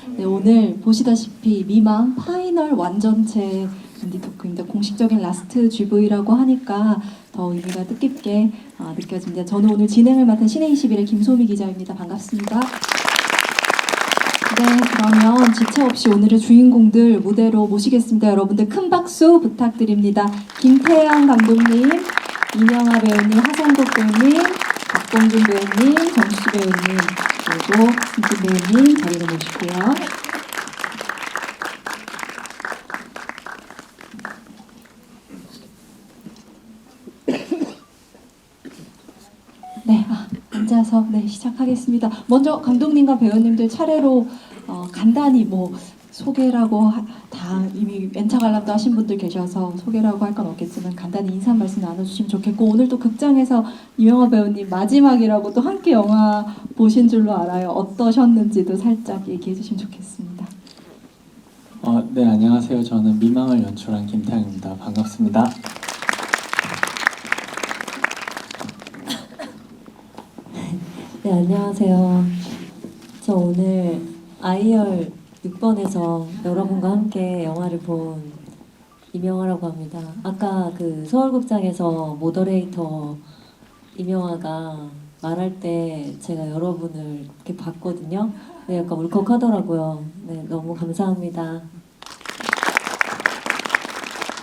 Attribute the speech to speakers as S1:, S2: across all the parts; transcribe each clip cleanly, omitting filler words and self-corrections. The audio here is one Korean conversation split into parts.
S1: 네, 오늘 보시다시피 미망 파이널 완전체 인디 토크입니다. 공식적인 라스트 GV라고 하니까 더 의미가 뜻깊게 느껴집니다. 저는 오늘 진행을 맡은 신의21의 김소미 기자입니다. 반갑습니다. 네, 그러면 지체 없이 오늘의 주인공들 무대로 모시겠습니다. 여러분들 큰 박수 부탁드립니다. 김태형 감독님, 이명하 배우님, 하성국 배우님, 박봉준 배우님, 정수지 배우님, 그리고 김진 배우님 자리를 모시고요. 네, 앉아서 시작하겠습니다. 먼저 감독님과 배우님들 차례로 간단히 소개라고 다 이미 멘차 관람도 하신 분들 계셔서 소개라고 할 건 없겠지만 간단히 인사 말씀 나눠주시면 좋겠고, 오늘 또 극장에서 이명하 배우님 마지막이라고 또 함께 영화 보신 줄로 알아요. 어떠셨는지도 살짝 얘기해 주시면 좋겠습니다.
S2: 네, 안녕하세요. 저는 미망을 연출한 김태형입니다. 반갑습니다.
S3: 네, 안녕하세요. 저 오늘 아이열 6번에서 여러분과 함께 영화를 본 이명하라고 합니다. 아까 그 서울극장에서 모더레이터 이명하가 말할 때 제가 여러분을 이렇게 봤거든요. 네, 약간 울컥하더라고요. 네, 너무 감사합니다.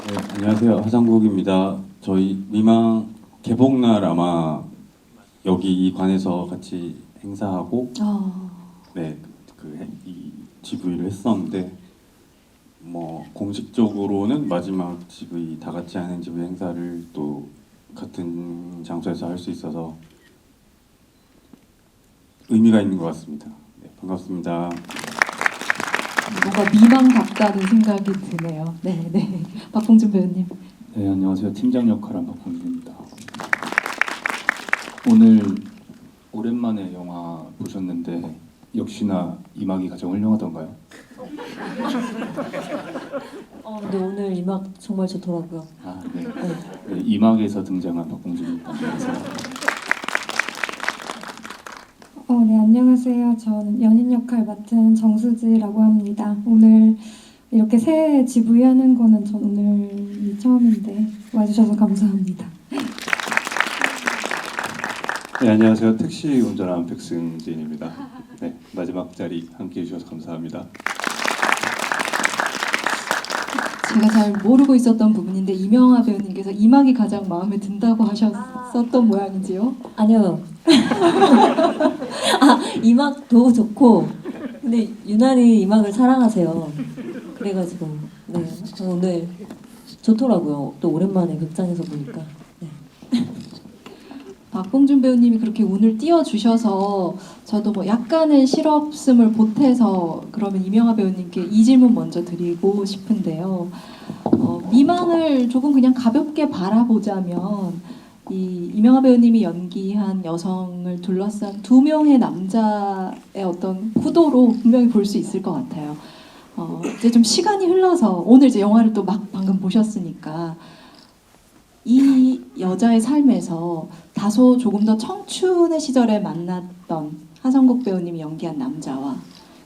S4: 네, 안녕하세요. 하상국입니다. 저희 미망 개봉날 아마 여기 이 관에서 같이 행사하고 이 GV를 했었는데 공식적으로는 마지막 GV 다 같이 하는 GV 행사를 또 같은 장소에서 할 수 있어서 의미가 있는 것 같습니다. 네, 반갑습니다.
S1: 뭔가 미망답다는 생각이 드네요. 네. 박봉준 배우님.
S5: 네, 안녕하세요. 팀장 역할한 박봉준입니다. 오늘 오랜만에 영화 보셨는데 역시나 이막이 가장 훌륭하던가요?
S3: 근데 오늘 이막 정말 좋더라고요.
S5: 네. 네, 이막에서 등장한 박봉준입니다.
S6: 네, 안녕하세요. 저는 연인 역할 맡은 정수지라고 합니다. 오늘 이렇게 새 GV 하는 거는 전 오늘이 처음인데 와주셔서 감사합니다.
S4: 네, 안녕하세요. 택시 운전하는 백승진입니다. 네, 마지막 자리 함께해 주셔서 감사합니다.
S1: 제가 잘 모르고 있었던 부분인데 이명하 배우님께서 이막이 가장 마음에 든다고 하셨었던 모양이지요?
S3: 아니요. 이막도 좋고, 근데 유난히 이막을 사랑하세요. 그래가지고 네, 오늘 좋더라고요. 또 오랜만에 극장에서 보니까. 네.
S1: 박봉준 배우님이 그렇게 운을 띄워주셔서 저도 약간의 실없음을 보태서 그러면 이명하 배우님께 이 질문 먼저 드리고 싶은데요. 미망을 조금 그냥 가볍게 바라보자면 이 이명하 배우님이 연기한 여성을 둘러싼 두 명의 남자의 어떤 구도로 분명히 볼 수 있을 것 같아요. 이제 좀 시간이 흘러서 오늘 이제 영화를 또 막 방금 보셨으니까 이 여자의 삶에서 다소 조금 더 청춘의 시절에 만났던 하성국 배우님이 연기한 남자와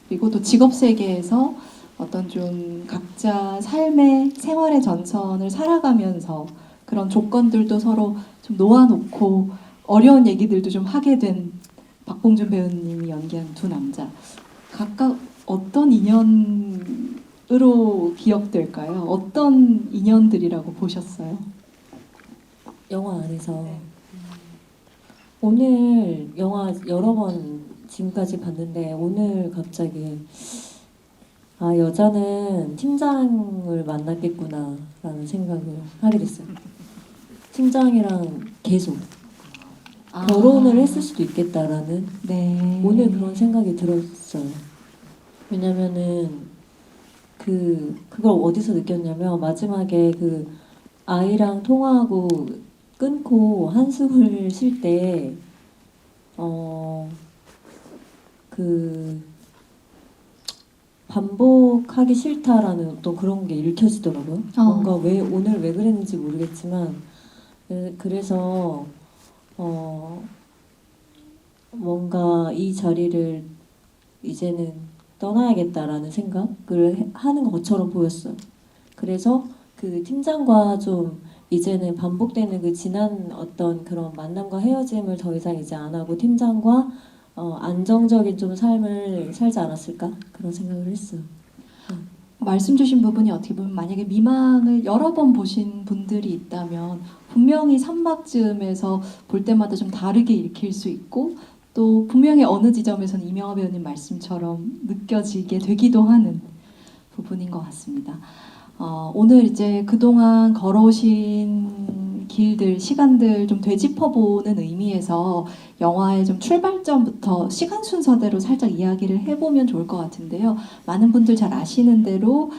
S1: 그리고 또 직업 세계에서 어떤 좀 각자 삶의 생활의 전선을 살아가면서 그런 조건들도 서로 좀 놓아놓고 어려운 얘기들도 좀 하게 된 박봉준 배우님이 연기한 두 남자, 각각 어떤 인연으로 기억될까요? 어떤 인연들이라고 보셨어요?
S3: 영화 안에서 오늘 영화 여러 번 지금까지 봤는데 오늘 갑자기 여자는 팀장을 만났겠구나 라는 생각을 하게 됐어요. 팀장이랑 계속 결혼을 했을 수도 있겠다라는 오늘 그런 생각이 들었어요. 왜냐면은 그걸 어디서 느꼈냐면 마지막에 그 아이랑 통화하고 끊고 한숨을 쉴 때 반복하기 싫다라는 어떤 그런 게 읽혀지더라고요. 뭔가 오늘 왜 그랬는지 모르겠지만 그래서 뭔가 이 자리를 이제는 떠나야겠다라는 생각을 하는 것처럼 보였어요. 그래서 그 팀장과 좀 이제는 반복되는 그 지난 어떤 그런 만남과 헤어짐을 더 이상 이제 안 하고 팀장과 안정적인 좀 삶을 살지 않았을까 그런 생각을 했어요.
S1: 말씀 주신 부분이 어떻게 보면 만약에 미망을 여러 번 보신 분들이 있다면 분명히 3막쯤에서 볼 때마다 좀 다르게 읽힐 수 있고 또 분명히 어느 지점에서는 이명화 배우님 말씀처럼 느껴지게 되기도 하는 부분인 것 같습니다. 오늘 이제 그동안 걸어오신 길들, 시간들 좀 되짚어보는 의미에서 영화의 좀 출발점부터 시간 순서대로 살짝 이야기를 해보면 좋을 것 같은데요. 많은 분들 잘 아시는 대로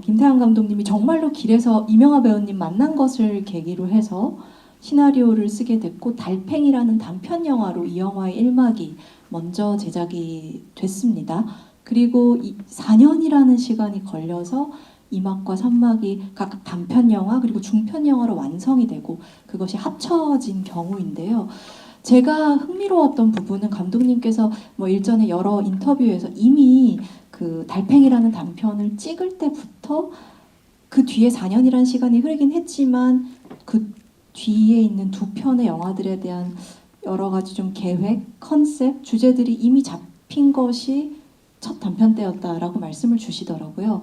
S1: 김태환 감독님이 정말로 길에서 이명화 배우님 만난 것을 계기로 해서 시나리오를 쓰게 됐고 달팽이라는 단편 영화로 이 영화의 1막이 먼저 제작이 됐습니다. 그리고 4년이라는 시간이 걸려서 2막과 3막이 각각 단편 영화 그리고 중편 영화로 완성이 되고 그것이 합쳐진 경우인데요. 제가 흥미로웠던 부분은 감독님께서 뭐 일전에 여러 인터뷰에서 이미 그 달팽이라는 단편을 찍을 때부터 그 뒤에 4년이라는 시간이 흐르긴 했지만 그 뒤에 있는 두 편의 영화들에 대한 여러 가지 좀 계획, 컨셉, 주제들이 이미 잡힌 것이 첫 단편 때였다라고 말씀을 주시더라고요.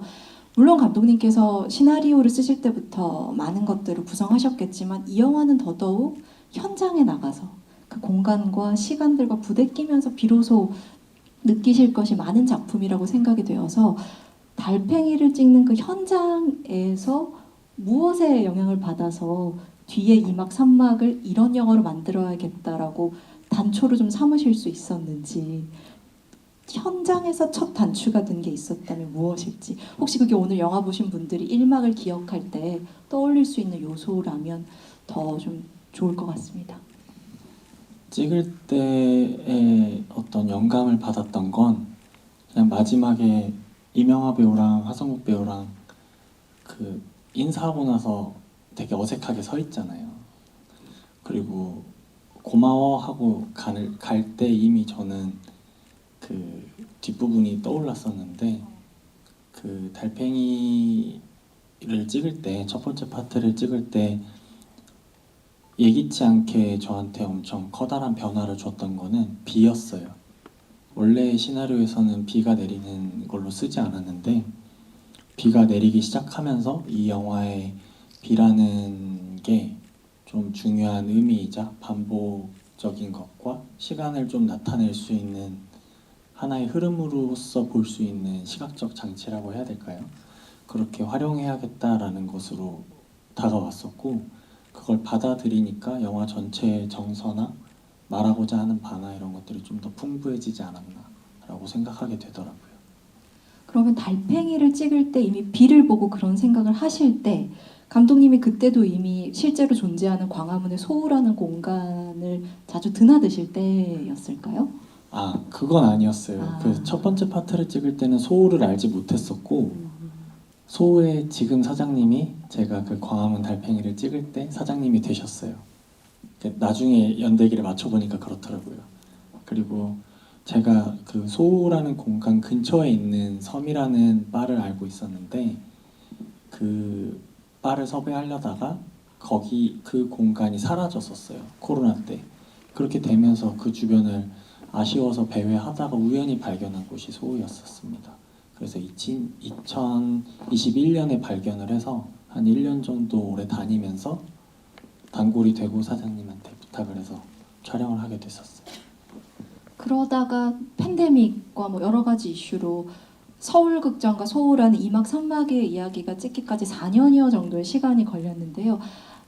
S1: 물론 감독님께서 시나리오를 쓰실 때부터 많은 것들을 구성하셨겠지만 이 영화는 더더욱 현장에 나가서 그 공간과 시간들과 부대끼면서 비로소 느끼실 것이 많은 작품이라고 생각이 되어서 달팽이를 찍는 그 현장에서 무엇에 영향을 받아서 뒤에 2막, 3막을 이런 영화로 만들어야겠다라고 단초를 좀 삼으실 수 있었는지 현장에서 첫 단추가 된 게 있었다면 무엇일지 혹시 그게 오늘 영화 보신 분들이 1막을 기억할 때 떠올릴 수 있는 요소라면 더 좀 좋을 것 같습니다.
S2: 찍을 때의 어떤 영감을 받았던 건 그냥 마지막에 이명화 배우랑 하성욱 배우랑 그 인사하고 나서 되게 어색하게 서 있잖아요. 그리고 고마워하고 갈 때 이미 저는 그 뒷부분이 떠올랐었는데 그 달팽이를 찍을 때 첫 번째 파트를 찍을 때 예기치 않게 저한테 엄청 커다란 변화를 줬던 거는 비였어요. 원래 시나리오에서는 비가 내리는 걸로 쓰지 않았는데 비가 내리기 시작하면서 이 영화에 비라는 게 좀 중요한 의미이자 반복적인 것과 시간을 좀 나타낼 수 있는 하나의 흐름으로서 볼 수 있는 시각적 장치라고 해야 될까요? 그렇게 활용해야겠다라는 것으로 다가왔었고 그걸 받아들이니까 영화 전체의 정서나 말하고자 하는 바나 이런 것들이 좀 더 풍부해지지 않았나라고 생각하게 되더라고요.
S1: 그러면 달팽이를 찍을 때 이미 비를 보고 그런 생각을 하실 때 감독님이 그때도 이미 실제로 존재하는 광화문의 소우라는 공간을 자주 드나드실 때였을까요?
S2: 그건 아니었어요. 그 첫 번째 파트를 찍을 때는 소우를 알지 못했었고 소우의 지금 사장님이 제가 그 광화문 달팽이를 찍을 때 사장님이 되셨어요. 나중에 연대기를 맞춰보니까 그렇더라고요. 그리고 제가 그 소우라는 공간 근처에 있는 섬이라는 바를 알고 있었는데 그 바를 섭외하려다가 거기 그 공간이 사라졌었어요. 코로나 때. 그렇게 되면서 그 주변을 아쉬워서 배회하다가 우연히 발견한 곳이 소우였었습니다. 그래서 2021년에 발견을 해서 한 1년 정도 오래 다니면서 단골이 되고 사장님한테 부탁을 해서 촬영을 하게 됐었어요.
S1: 그러다가 팬데믹과 뭐 여러 가지 이슈로 서울극장과 소우라는 2막, 3막의 이야기가 찍기까지 4년여 정도의 시간이 걸렸는데요.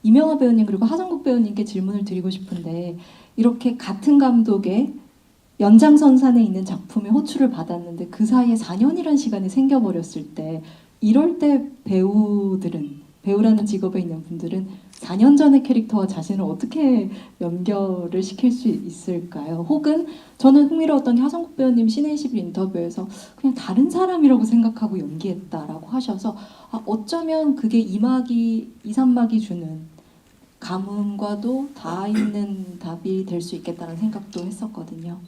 S1: 이명화 배우님 그리고 하성국 배우님께 질문을 드리고 싶은데 이렇게 같은 감독의 연장선상에 있는 작품의 호출을 받았는데 그 사이에 4년이라는 시간이 생겨버렸을 때 이럴 때 배우라는 직업에 있는 분들은 4년 전의 캐릭터와 자신을 어떻게 연결을 시킬 수 있을까요? 혹은 저는 흥미로웠던 게 하성국 배우님 시네21 인터뷰에서 그냥 다른 사람이라고 생각하고 연기했다라고 하셔서 어쩌면 그게 2막이 2, 3막이 주는 감흥과도 닿아 있는 답이 될 수 있겠다는 생각도 했었거든요.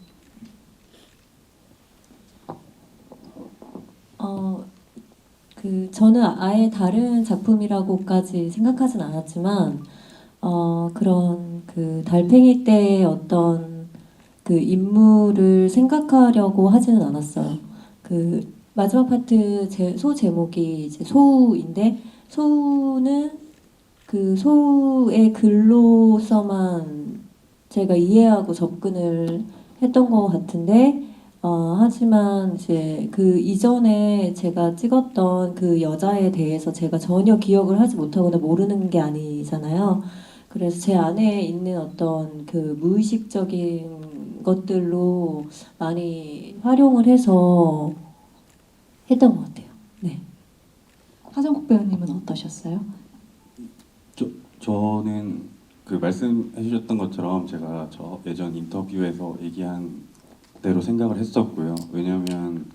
S3: 저는 아예 다른 작품이라고까지 생각하진 않았지만, 그런 그 달팽이 때의 어떤 그 인물을 생각하려고 하지는 않았어요. 그 마지막 파트 소 제목이 이제 소우인데, 소우는 그 소우의 글로서만 제가 이해하고 접근을 했던 것 같은데, 하지만 이제 그 이전에 제가 찍었던 그 여자에 대해서 제가 전혀 기억을 하지 못하거나 모르는 게 아니잖아요. 그래서 제 안에 있는 어떤 그 무의식적인 것들로 많이 활용을 해서 했던 것 같아요. 네.
S1: 하정국 배우님은 어떠셨어요?
S4: 저는 그 말씀해 주셨던 것처럼 제가 저 예전 인터뷰에서 얘기한 대로 생각을 했었고요. 왜냐하면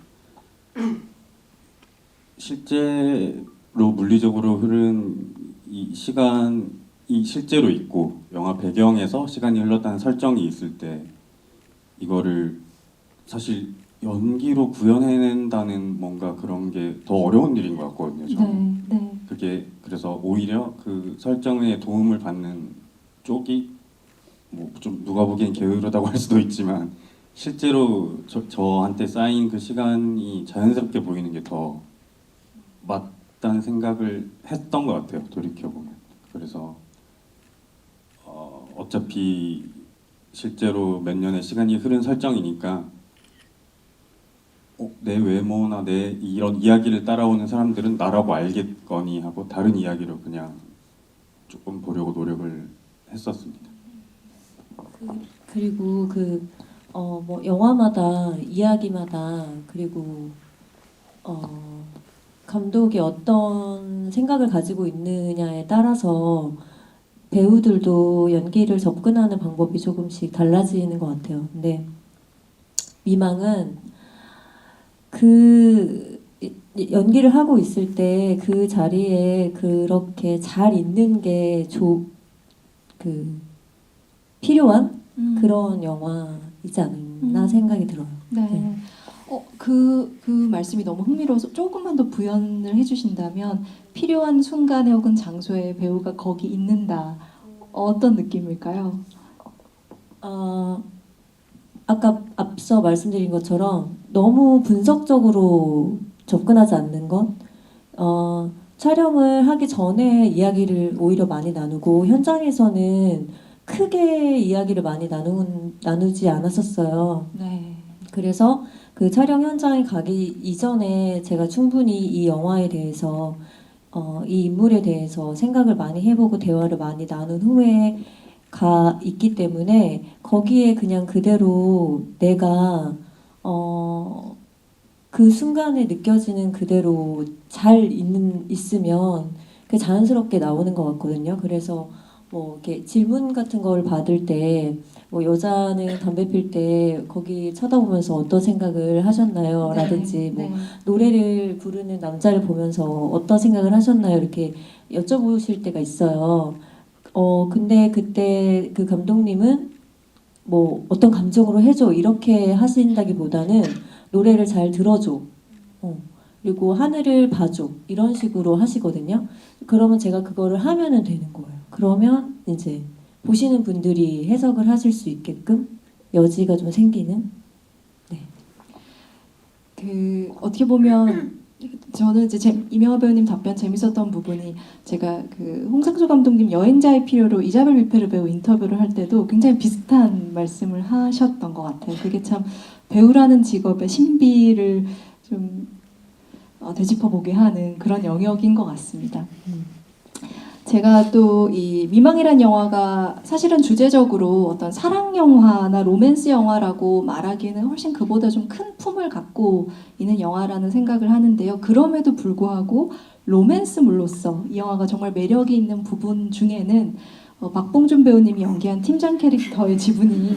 S4: 실제로 물리적으로 흐른 이 시간이 실제로 있고 영화 배경에서 시간이 흘렀다는 설정이 있을 때 이거를 사실 연기로 구현해낸다는 뭔가 그런 게 더 어려운 일인 것 같거든요. 저는.
S1: 네, 네.
S4: 그게 그래서 오히려 그 설정에 도움을 받는 쪽이 뭐 좀 누가 보기엔 게으르다고 할 수도 있지만 실제로 저한테 쌓인 그 시간이 자연스럽게 보이는 게 더 맞다는 생각을 했던 것 같아요. 돌이켜보면. 그래서 어차피 실제로 몇 년의 시간이 흐른 설정이니까 내 외모나 내 이런 이야기를 따라오는 사람들은 나라고 알겠거니 하고 다른 이야기로 그냥 조금 보려고 노력을 했었습니다.
S3: 그리고 뭐 영화마다 이야기마다 그리고 감독이 어떤 생각을 가지고 있느냐에 따라서 배우들도 연기를 접근하는 방법이 조금씩 달라지는 것 같아요. 근데 미망은 연기를 하고 있을 때 그 자리에 그렇게 잘 있는 게 필요한 그런 영화이지 않나 생각이 들어요.
S1: 네. 그 말씀이 너무 흥미로워서 조금만 더 부연을 해주신다면 필요한 순간에 혹은 장소에 배우가 거기 있는다. 어떤 느낌일까요?
S3: 아까 앞서 말씀드린 것처럼 너무 분석적으로 접근하지 않는 것, 촬영을 하기 전에 이야기를 오히려 많이 나누고 현장에서는 크게 이야기를 많이 나누지 않았었어요.
S1: 네.
S3: 그래서 그 촬영 현장에 가기 이전에 제가 충분히 이 영화에 대해서 이 인물에 대해서 생각을 많이 해보고 대화를 많이 나눈 후에 있기 때문에 거기에 그냥 그대로 내가 그 순간에 느껴지는 그대로 잘 있으면 그게 자연스럽게 나오는 것 같거든요. 그래서 뭐 이렇게 질문 같은 걸 받을 때 뭐 여자는 담배 필 때 거기 쳐다보면서 어떤 생각을 하셨나요? 라든지 뭐
S1: 네.
S3: 노래를 부르는 남자를 보면서 어떤 생각을 하셨나요? 이렇게 여쭤보실 때가 있어요. 근데 그때 그 감독님은 뭐 어떤 감정으로 해줘 이렇게 하신다기보다는 노래를 잘 들어줘. 그리고 하늘을 봐줘. 이런 식으로 하시거든요. 그러면 제가 그거를 하면은 되는 거예요. 그러면 이제 보시는 분들이 해석을 하실 수 있게끔 여지가 좀 생기는. 네.
S1: 어떻게 보면 저는 이제 이명하 배우님 답변 재밌었던 부분이 제가 그 홍상조 감독님 여행자의 필요로 이자벨 위페르 배우 인터뷰를 할 때도 굉장히 비슷한 말씀을 하셨던 것 같아요. 그게 참 배우라는 직업의 신비를 좀 되짚어보게 하는 그런 영역인 것 같습니다. 제가 또 이 미망이란 영화가 사실은 주제적으로 어떤 사랑 영화나 로맨스 영화라고 말하기에는 훨씬 그보다 좀 큰 품을 갖고 있는 영화라는 생각을 하는데요. 그럼에도 불구하고 로맨스물로서 이 영화가 정말 매력이 있는 부분 중에는 박봉준 배우님이 연기한 팀장 캐릭터의 지분이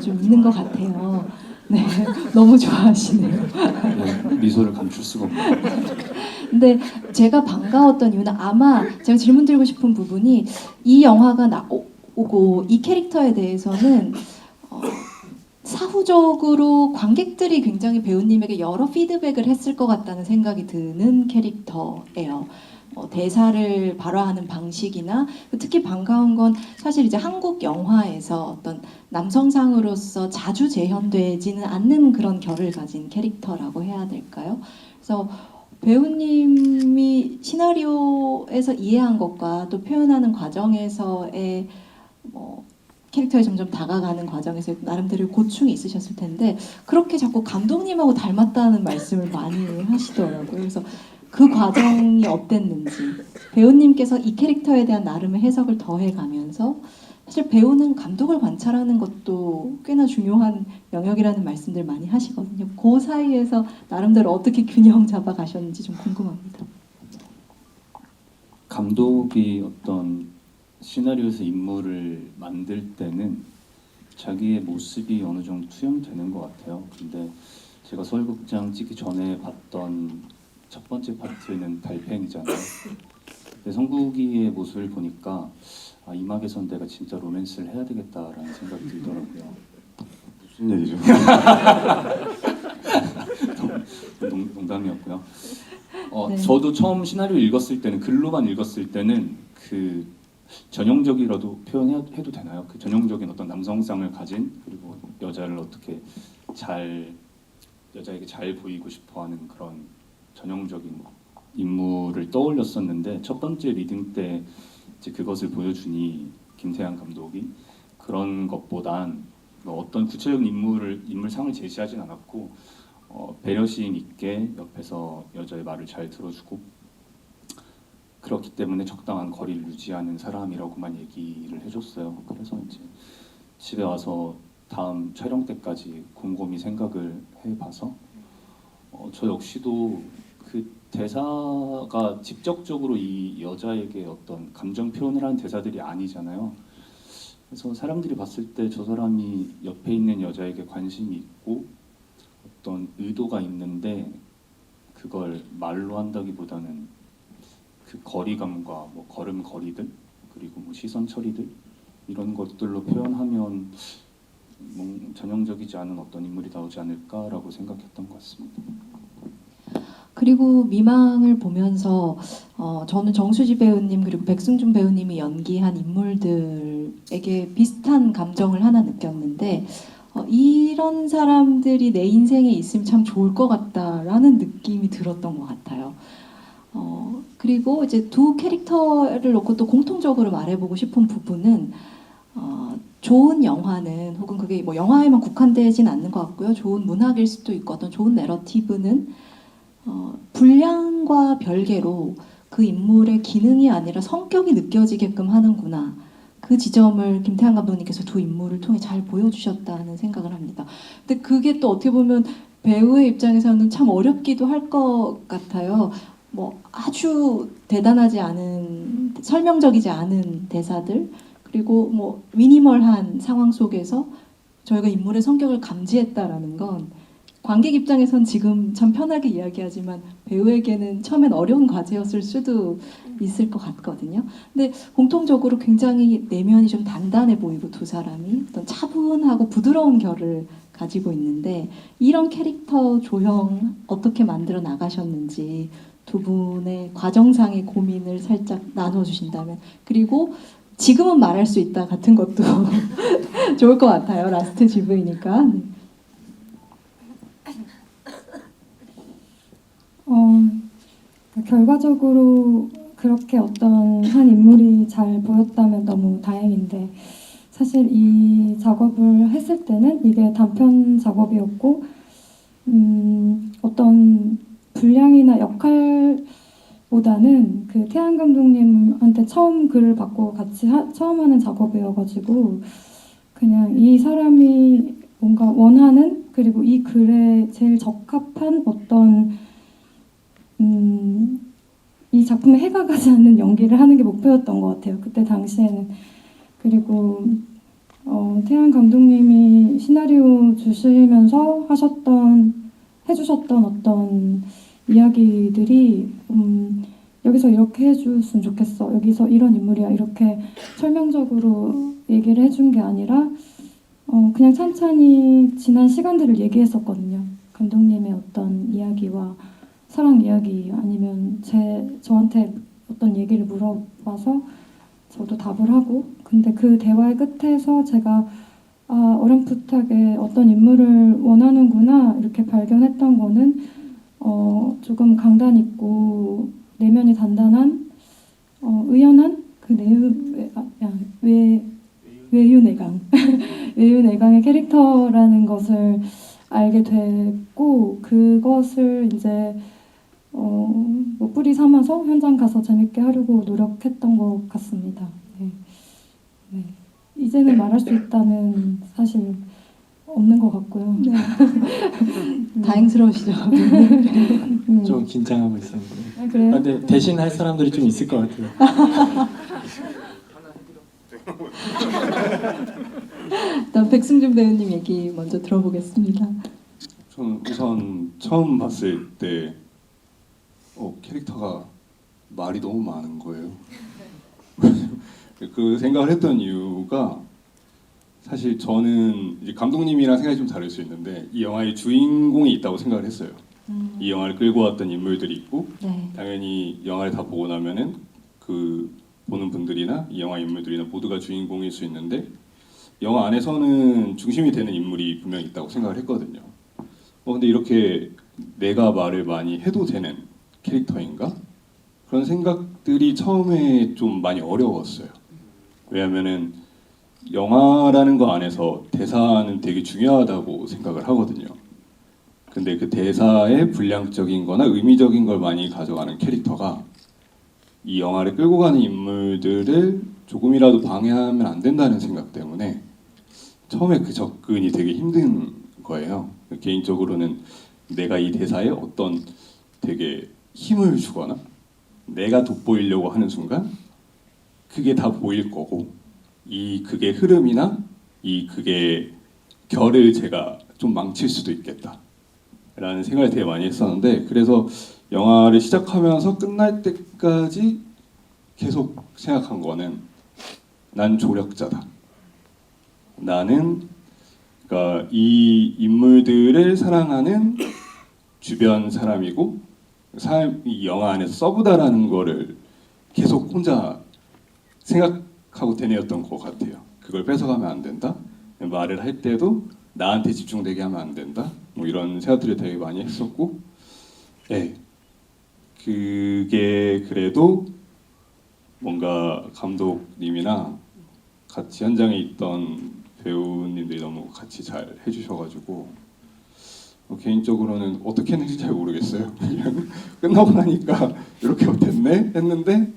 S1: 좀 있는 것 같아요. 네, 너무 좋아하시네요.
S5: 네, 미소를 감출 수가 없네요.
S1: 근데 제가 반가웠던 이유는 아마 제가 질문 드리고 싶은 부분이 이 영화가 나오고 이 캐릭터에 대해서는 사후 공통적으로 관객들이 굉장히 배우님에게 여러 피드백을 했을 것 같다는 생각이 드는 캐릭터예요. 대사를 발화하는 방식이나 특히 반가운 건 사실 이제 한국 영화에서 어떤 남성상으로서 자주 재현되지는 않는 그런 결을 가진 캐릭터라고 해야 될까요? 그래서 배우님이 시나리오에서 이해한 것과 또 표현하는 과정에서의 캐릭터에 점점 다가가는 과정에서 나름대로 고충이 있으셨을 텐데 그렇게 자꾸 감독님하고 닮았다는 말씀을 많이 하시더라고요. 그래서 그 과정이 어땠는지 배우님께서 이 캐릭터에 대한 나름의 해석을 더해가면서 사실 배우는 감독을 관찰하는 것도 꽤나 중요한 영역이라는 말씀들 많이 하시거든요. 그 사이에서 나름대로 어떻게 균형 잡아가셨는지 좀 궁금합니다.
S5: 감독이 어떤 시나리오에서 인물을 만들 때는 자기의 모습이 어느 정도 투영되는 것 같아요. 근데 제가 서울극장 찍기 전에 봤던 첫 번째 파트는 달팽이잖아요. 근데 성국이의 모습을 보니까 이막에선 내가 진짜 로맨스를 해야 되겠다라는 생각이 들더라고요.
S4: 무슨 얘기죠?
S5: 농담이었고요.
S1: 네.
S5: 저도 처음 시나리오 읽었을 때는 글로만 읽었을 때는 그 전형적이라도 표현해도 되나요? 그 전형적인 어떤 남성상을 가진 그리고 여자를 어떻게 여자에게 잘 보이고 싶어하는 그런 전형적인 인물을 떠올렸었는데 첫 번째 리딩 때 이제 그것을 보여주니 김태한 감독이 그런 것보단 어떤 구체적인 인물상을 제시하진 않았고 배려심 있게 옆에서 여자의 말을 잘 들어주고 그렇기 때문에 적당한 거리를 유지하는 사람이라고만 얘기를 해줬어요. 그래서 이제 집에 와서 다음 촬영 때까지 곰곰이 생각을 해봐서 저 역시도 그 대사가 직접적으로 이 여자에게 어떤 감정 표현을 하는 대사들이 아니잖아요. 그래서 사람들이 봤을 때 저 사람이 옆에 있는 여자에게 관심이 있고 어떤 의도가 있는데 그걸 말로 한다기보다는 그 거리감과 걸음걸이들 그리고 시선 처리들 이런 것들로 표현하면 전형적이지 않은 어떤 인물이 나오지 않을까라고 생각했던 것 같습니다.
S1: 그리고 미망을 보면서 저는 정수지 배우님 그리고 백승준 배우님이 연기한 인물들에게 비슷한 감정을 하나 느꼈는데 이런 사람들이 내 인생에 있으면 참 좋을 것 같다라는 느낌이 들었던 것 같아요. 그리고 이제 두 캐릭터를 놓고 또 공통적으로 말해보고 싶은 부분은 좋은 영화는 혹은 그게 영화에만 국한되진 않는 것 같고요. 좋은 문학일 수도 있고 어떤 좋은 내러티브는 분량과 별개로 그 인물의 기능이 아니라 성격이 느껴지게끔 하는구나. 그 지점을 김태한 감독님께서 두 인물을 통해 잘 보여주셨다는 생각을 합니다. 근데 그게 또 어떻게 보면 배우의 입장에서는 참 어렵기도 할 것 같아요. 아주 대단하지 않은 설명적이지 않은 대사들 그리고 미니멀한 상황 속에서 저희가 인물의 성격을 감지했다라는 건 관객 입장에선 지금 참 편하게 이야기하지만 배우에게는 처음엔 어려운 과제였을 수도 있을 것 같거든요. 근데 공통적으로 굉장히 내면이 좀 단단해 보이고 두 사람이 어떤 차분하고 부드러운 결을 가지고 있는데 이런 캐릭터 조형 어떻게 만들어 나가셨는지 두 분의 과정상의 고민을 살짝 나눠주신다면 그리고 지금은 말할 수 있다 같은 것도 좋을 것 같아요. 라스트 GV니까. 네.
S6: 결과적으로 그렇게 어떤 한 인물이 잘 보였다면 너무 다행인데 사실 이 작업을 했을 때는 이게 단편 작업이었고 어떤 분량이나 역할보다는 그 태양 감독님한테 처음 글을 받고 같이 처음 하는 작업이어가지고 그냥 이 사람이 뭔가 원하는 그리고 이 글에 제일 적합한 어떤 이 작품에 해가 가지 않는 연기를 하는 게 목표였던 것 같아요. 그때 당시에는. 그리고 태양 감독님이 시나리오 주시면서 해주셨던 어떤 이야기들이 여기서 이렇게 해줬으면 좋겠어. 여기서 이런 인물이야. 이렇게 설명적으로 얘기를 해준 게 아니라 그냥 찬찬히 지난 시간들을 얘기했었거든요. 감독님의 어떤 이야기와 사랑 이야기 아니면 저한테 어떤 얘기를 물어봐서 저도 답을 하고 근데 그 대화의 끝에서 제가 어렴풋하게 어떤 인물을 원하는구나 이렇게 발견했던 거는 조금 강단 있고 내면이 단단한 의연한 그 외유내강 외유내강의 캐릭터라는 것을 알게 됐고 그것을 이제 뭐 뿌리 삼아서 현장 가서 재밌게 하려고 노력했던 것 같습니다. 네. 네. 이제는 말할 수 있다는 사실 없는 것 같고요.
S1: 네. 다행스러우시죠?
S2: 좀 긴장하고 있었는데.
S6: 그래요?
S2: 근데 대신 할 사람들이 좀 있을 것 같아요.
S1: 일단 백승준 배우님 얘기 먼저 들어보겠습니다.
S7: 저는 우선 처음 봤을 때 캐릭터가 말이 너무 많은 거예요. 그 생각을 했던 이유가 사실 저는 이제 감독님이랑 생각이 좀 다를 수 있는데 이 영화의 주인공이 있다고 생각을 했어요. 이 영화를 끌고 왔던 인물들이 있고
S1: 네.
S7: 당연히 영화를 다 보고 나면은 그 보는 분들이나 이 영화 인물들이나 모두가 주인공일 수 있는데 영화 안에서는 중심이 되는 인물이 분명히 있다고 생각을 했거든요. 근데 이렇게 내가 말을 많이 해도 되는 캐릭터인가? 그런 생각들이 처음에 좀 많이 어려웠어요. 왜냐면은 영화라는 거 안에서 대사는 되게 중요하다고 생각을 하거든요. 근데 그 대사의 분량적인 거나 의미적인 걸 많이 가져가는 캐릭터가 이 영화를 끌고 가는 인물들을 조금이라도 방해하면 안 된다는 생각 때문에 처음에 그 접근이 되게 힘든 거예요. 개인적으로는 내가 이 대사에 어떤 되게 힘을 주거나 내가 돋보이려고 하는 순간 그게 다 보일 거고 이 극의 흐름이나 이 극의 결을 제가 좀 망칠 수도 있겠다 라는 생각을 되게 많이 했었는데 그래서 영화를 시작하면서 끝날 때까지 계속 생각한 거는 난 조력자다. 나는 그러니까 이 인물들을 사랑하는 주변 사람이고 이 영화 안에서 서브다라는 거를 계속 혼자 생각하고 되뇌었던 것 같아요. 그걸 뺏어가면 안 된다. 말을 할 때도 나한테 집중되게 하면 안 된다. 뭐 이런 생각들을 되게 많이 했었고, 네, 그게 그래도 뭔가 감독님이나 같이 현장에 있던 배우님들이 너무 같이 잘 해주셔가지고 개인적으로는 어떻게 했는지 잘 모르겠어요. 그냥 끝나고 나니까 이렇게 됐네 했는데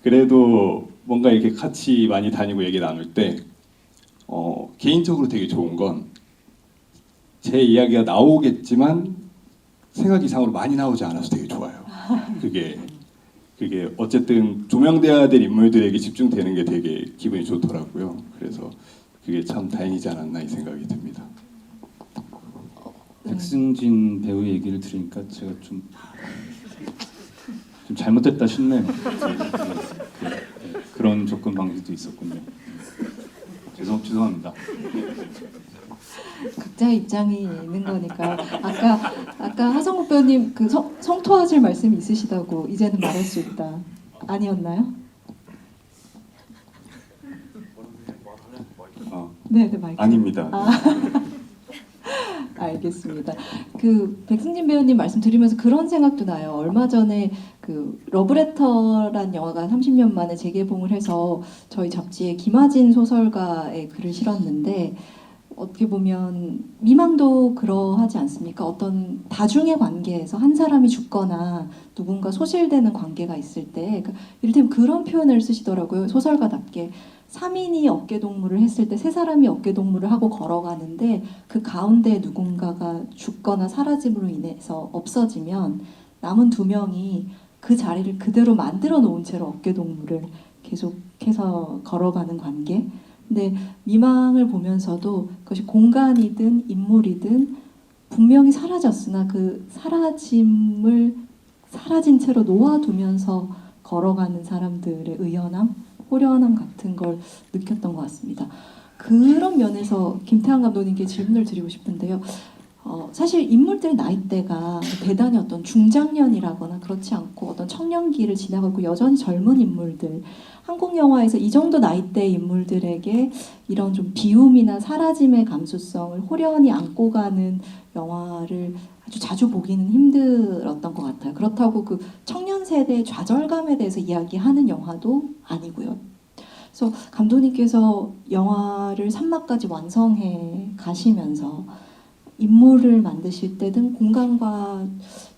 S7: 그래도 뭔가 이렇게 같이 많이 다니고 얘기 나눌 때 개인적으로 되게 좋은 건 제 이야기가 나오겠지만 생각 이상으로 많이 나오지 않아서 되게 좋아요. 그게 어쨌든 조명돼야 될 인물들에게 집중되는 게 되게 기분이 좋더라고요. 그래서 그게 참 다행이지 않았나 이 생각이 듭니다.
S5: 백승진 배우 얘기를 들으니까 제가 좀 잘못됐다 싶네요. 그런 접근 방식도 있었군요. 죄송합니다.
S1: 각자의 입장이 있는 거니까 아까 하성욱 배우님 그 성토하실 말씀이 있으시다고 이제는 말할 수 있다 아니었나요? 네, 마이크.
S7: 아닙니다.
S1: 알겠습니다. 그 백승진 배우님 말씀 드리면서 그런 생각도 나요. 얼마 전에 그 러브레터란 영화가 30년 만에 재개봉을 해서 저희 잡지에 김하진 소설가의 글을 실었는데 어떻게 보면 미망도 그러하지 않습니까? 어떤 다중의 관계에서 한 사람이 죽거나 누군가 소실되는 관계가 있을 때 이를테면 그런 표현을 쓰시더라고요. 소설가답게 3인이 어깨동무를 했을 때 세 사람이 어깨동무를 하고 걸어가는데 그 가운데 누군가가 죽거나 사라짐으로 인해서 없어지면 남은 2명이 그 자리를 그대로 만들어 놓은 채로 어깨동무를 계속해서 걸어가는 관계. 근데 미망을 보면서도 그것이 공간이든 인물이든 분명히 사라졌으나 그 사라진 채로 놓아두면서 걸어가는 사람들의 의연함, 호련함 같은 걸 느꼈던 것 같습니다. 그런 면에서 김태환 감독님께 질문을 드리고 싶은데요. 사실 인물들의 나이대가 대단히 어떤 중장년이라거나 그렇지 않고 어떤 청년기를 지나가고 여전히 젊은 인물들, 한국 영화에서 이 정도 나이대 인물들에게 이런 좀 비움이나 사라짐의 감수성을 호련히 안고 가는 영화를 아주 자주 보기는 힘들었던 것 같아요. 그렇다고 그 청년 세대의 좌절감에 대해서 이야기하는 영화도 아니고요. 그래서 감독님께서 영화를 3막까지 완성해 가시면서 인물을 만드실 때든 공간과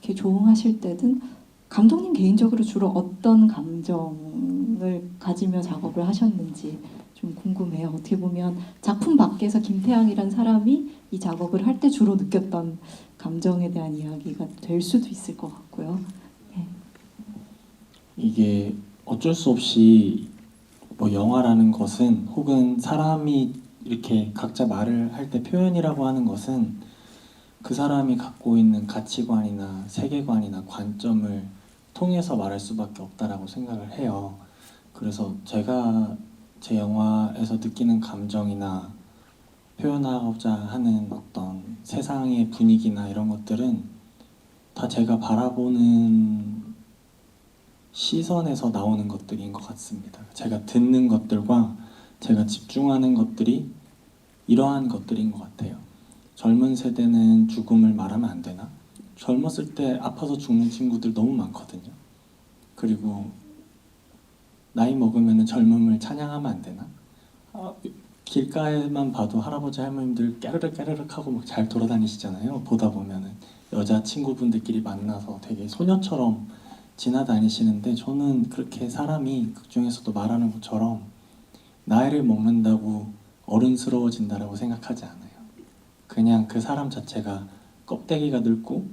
S1: 이렇게 조응하실 때든 감독님 개인적으로 주로 어떤 감정을 가지며 작업을 하셨는지 좀 궁금해요. 어떻게 보면 작품 밖에서 김태양이란 사람이 이 작업을 할 때 주로 느꼈던 감정에 대한 이야기가 될 수도 있을 것 같고요. 네.
S2: 이게 어쩔 수 없이 뭐 영화라는 것은 혹은 사람이 이렇게 각자 말을 할 때 표현이라고 하는 것은 그 사람이 갖고 있는 가치관이나 세계관이나 관점을 통해서 말할 수밖에 없다라고 생각을 해요. 그래서 제가 제 영화에서 느끼는 감정이나 표현하고자 하는 어떤 세상의 분위기나 이런 것들은 다 제가 바라보는 시선에서 나오는 것들인 것 같습니다. 제가 듣는 것들과 제가 집중하는 것들이 이러한 것들인 것 같아요. 젊은 세대는 죽음을 말하면 안 되나? 젊었을 때 아파서 죽는 친구들 너무 많거든요. 그리고 나이 먹으면 젊음을 찬양하면 안 되나? 길가에만 봐도 할아버지 할머님들 깨르륵 깨르륵 하고 막 잘 돌아다니시잖아요. 보다 보면은 여자 친구분들끼리 만나서 되게 소녀처럼 지나다니시는데 저는 그렇게 사람이 극중에서도 말하는 것처럼 나이를 먹는다고 어른스러워진다라고 생각하지 않아요. 그냥 그 사람 자체가 껍데기가 늙고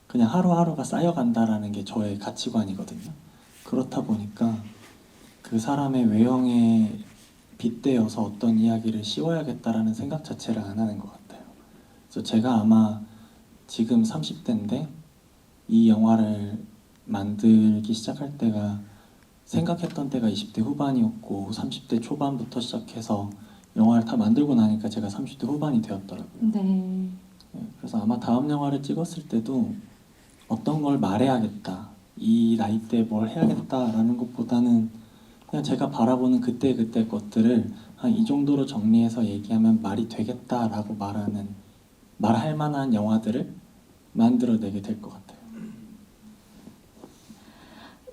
S2: 그냥 하루하루가 쌓여간다라는 게 저의 가치관이거든요. 그렇다 보니까 그 사람의 외형에 빗대어서 어떤 이야기를 씌워야겠다라는 생각 자체를 안 하는 것 같아요. 그래서 제가 아마 지금 30대인데 이 영화를 만들기 시작할 때가 생각했던 때가 20대 후반이었고 30대 초반부터 시작해서 영화를 다 만들고 나니까 제가 30대 후반이 되었더라고요.
S1: 네.
S2: 그래서 아마 다음 영화를 찍었을 때도 어떤 걸 말해야겠다, 이 나이 때 뭘 해야겠다라는 것보다는 그냥 제가 바라보는 그때 것들을 이 정도로 정리해서 얘기하면 말이 되겠다라고 말할 만한 영화들을 만들어내게 될 것 같아요.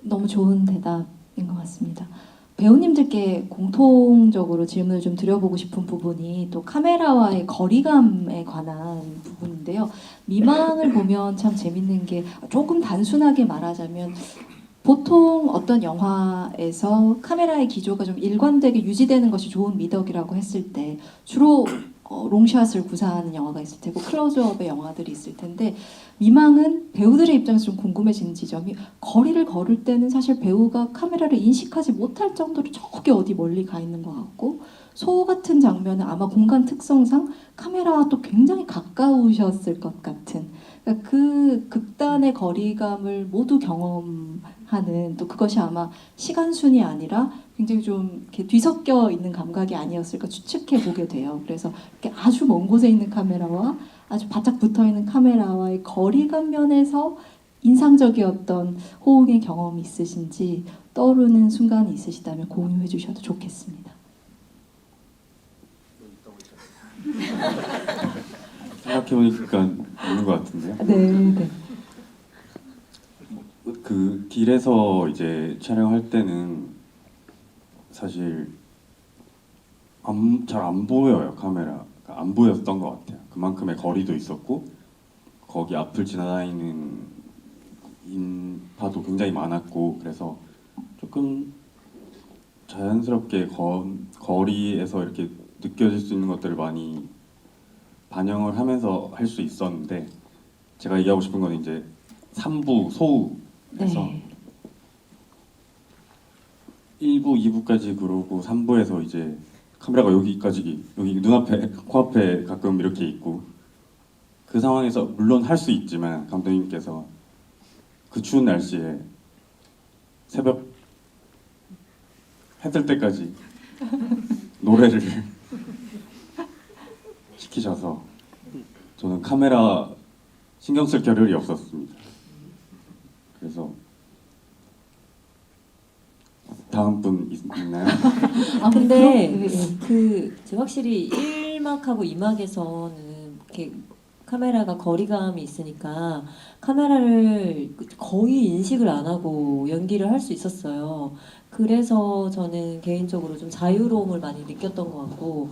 S1: 너무 좋은 대답인 것 같습니다. 배우님들께 공통적으로 질문을 좀 드려보고 싶은 부분이 또 카메라와의 거리감에 관한 부분인데요. 미망을 보면 참 재밌는 게 조금 단순하게 말하자면 보통 어떤 영화에서 카메라의 기조가 좀 일관되게 유지되는 것이 좋은 미덕이라고 했을 때 주로 롱샷을 구사하는 영화가 있을 테고 클로즈업의 영화들이 있을 텐데 미망은 배우들의 입장에서 좀 궁금해지는 지점이 거리를 걸을 때는 사실 배우가 카메라를 인식하지 못할 정도로 저기 어디 멀리 가 있는 것 같고 소 같은 장면은 아마 공간 특성상 카메라와 또 굉장히 가까우셨을 것 같은 그러니까 그 극단의 거리감을 모두 경험하는 또 그것이 아마 시간순이 아니라 굉장히 좀 이렇게 뒤섞여 있는 감각이 아니었을까 추측해 보게 돼요. 그래서 이렇게 아주 먼 곳에 있는 카메라와 아주 바짝 붙어 있는 카메라와의 거리감 면에서 인상적이었던 호응의 경험이 있으신지 떠오르는 순간이 있으시다면 공유해 주셔도 좋겠습니다.
S4: 생각해보니까 있는 것 같은데요.
S1: 네.
S4: 그 길에서 이제 촬영할 때는 사실 잘 안 보여요. 카메라가 안 보였던 것 같아요. 그만큼의 거리도 있었고 거기 앞을 지나다니는 인파도 굉장히 많았고 그래서 조금 자연스럽게 거리에서 이렇게 느껴질 수 있는 것들을 많이 반영을 하면서 할 수 있었는데 제가 얘기하고 싶은 건 이제 3부 소우에서
S1: 네.
S4: 1부, 2부까지 그러고 3부에서 이제 카메라가 여기까지 여기 눈앞에 코앞에 가끔 이렇게 있고 그 상황에서 물론 할 수 있지만 감독님께서 그 추운 날씨에 새벽 해 뜰 때까지 노래를 시키셔서 저는 카메라 신경 쓸 겨를이 없었습니다. 그래서 다음 분 있나요?
S1: 아,
S3: 근데
S1: 그럼-
S3: 확실히 1막하고 2막에서는 이렇게 카메라가 거리감이 있으니까 카메라를 거의 인식을 안 하고 연기를 할 수 있었어요. 그래서 저는 개인적으로 좀 자유로움을 많이 느꼈던 것 같고,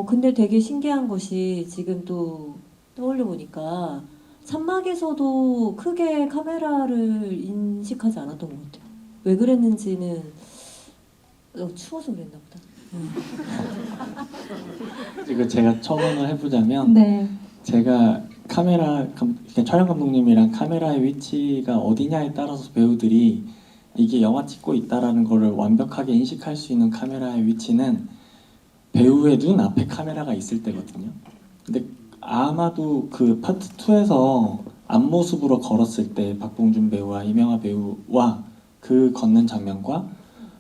S3: 근데 되게 신기한 것이 지금 또 떠올려 보니까 3막에서도 크게 카메라를 인식하지 않았던 것 같아요. 왜 그랬는지는 추워서 그랬나 보다.
S2: 이거 제가 처음으로 해보자면
S6: 네.
S2: 제가 그러니까 촬영 감독님이랑 카메라의 위치가 어디냐에 따라서 배우들이 이게 영화 찍고 있다라는 거를 완벽하게 인식할 수 있는 카메라의 위치는 배우의 눈 앞에 카메라가 있을 때거든요. 근데 아마도 그 파트 2에서 앞모습으로 걸었을 때 박봉준 배우와 이명하 배우와 그 걷는 장면과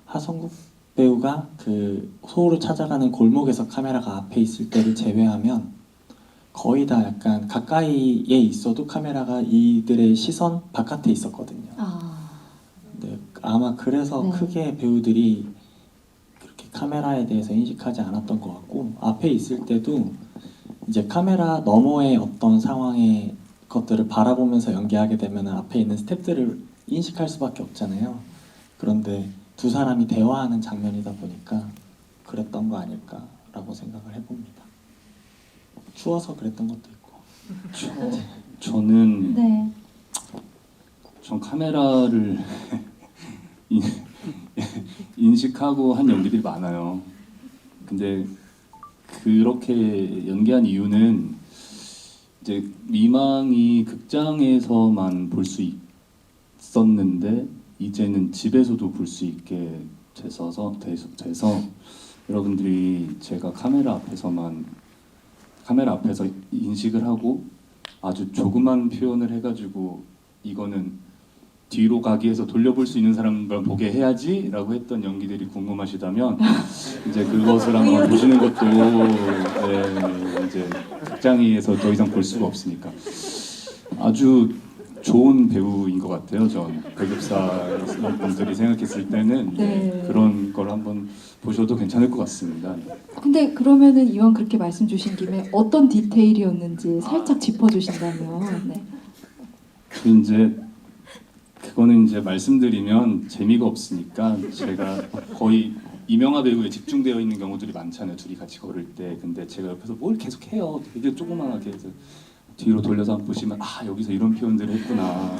S2: 하성국 배우가 그 소울을 찾아가는 골목에서 카메라가 앞에 있을 때를 제외하면 거의 다 약간 가까이에 있어도 카메라가 이들의 시선 바깥에 있었거든요.
S1: 아,
S2: 네, 아마 그래서
S1: 네.
S2: 크게 배우들이 그렇게 카메라에 대해서 인식하지 않았던 것 같고 앞에 있을 때도 이제 카메라 너머의 어떤 상황의 것들을 바라보면서 연기하게 되면 앞에 있는 스태프들을 인식할 수밖에 없잖아요. 그런데 두 사람이 대화하는 장면이다 보니까 그랬던 거 아닐까라고 생각을 해봅니다. 추워서 그랬던 것도 있고.
S5: 저는
S6: 네.
S5: 전 카메라를 인식하고 한 연기들이 많아요. 근데 그렇게 연기한 이유는 이제 미망이 극장에서만 볼 수 있었는데 이제는 집에서도 볼 수 있게 돼서 여러분들이 제가 카메라 앞에서 인식을 하고 아주 조그만 표현을 해가지고 이거는 뒤로 가기 위해서 돌려볼 수 있는 사람만 보게 해야지라고 했던 연기들이 궁금하시다면 이제 그것을 한번 보시는 것도 이제 극장에서 더 이상 볼 수가 없으니까 아주 좋은 배우인 것 같아요. 전 배급사 분들이 생각했을 때는
S1: 네.
S5: 그런 걸 한번 보셔도 괜찮을 것 같습니다.
S1: 근데 그러면은 이왕 그렇게 말씀 주신 김에 어떤 디테일이었는지 살짝 짚어주신다면. 네.
S5: 그거는 이제 말씀드리면 재미가 없으니까 제가 거의 이명하 배우에 집중되어 있는 경우들이 많잖아요. 둘이 같이 걸을 때. 근데 제가 옆에서 뭘 계속 해요. 되게 조그만하게 해서 뒤로 돌려서 한번 보시면 아 여기서 이런 표현들을 했구나.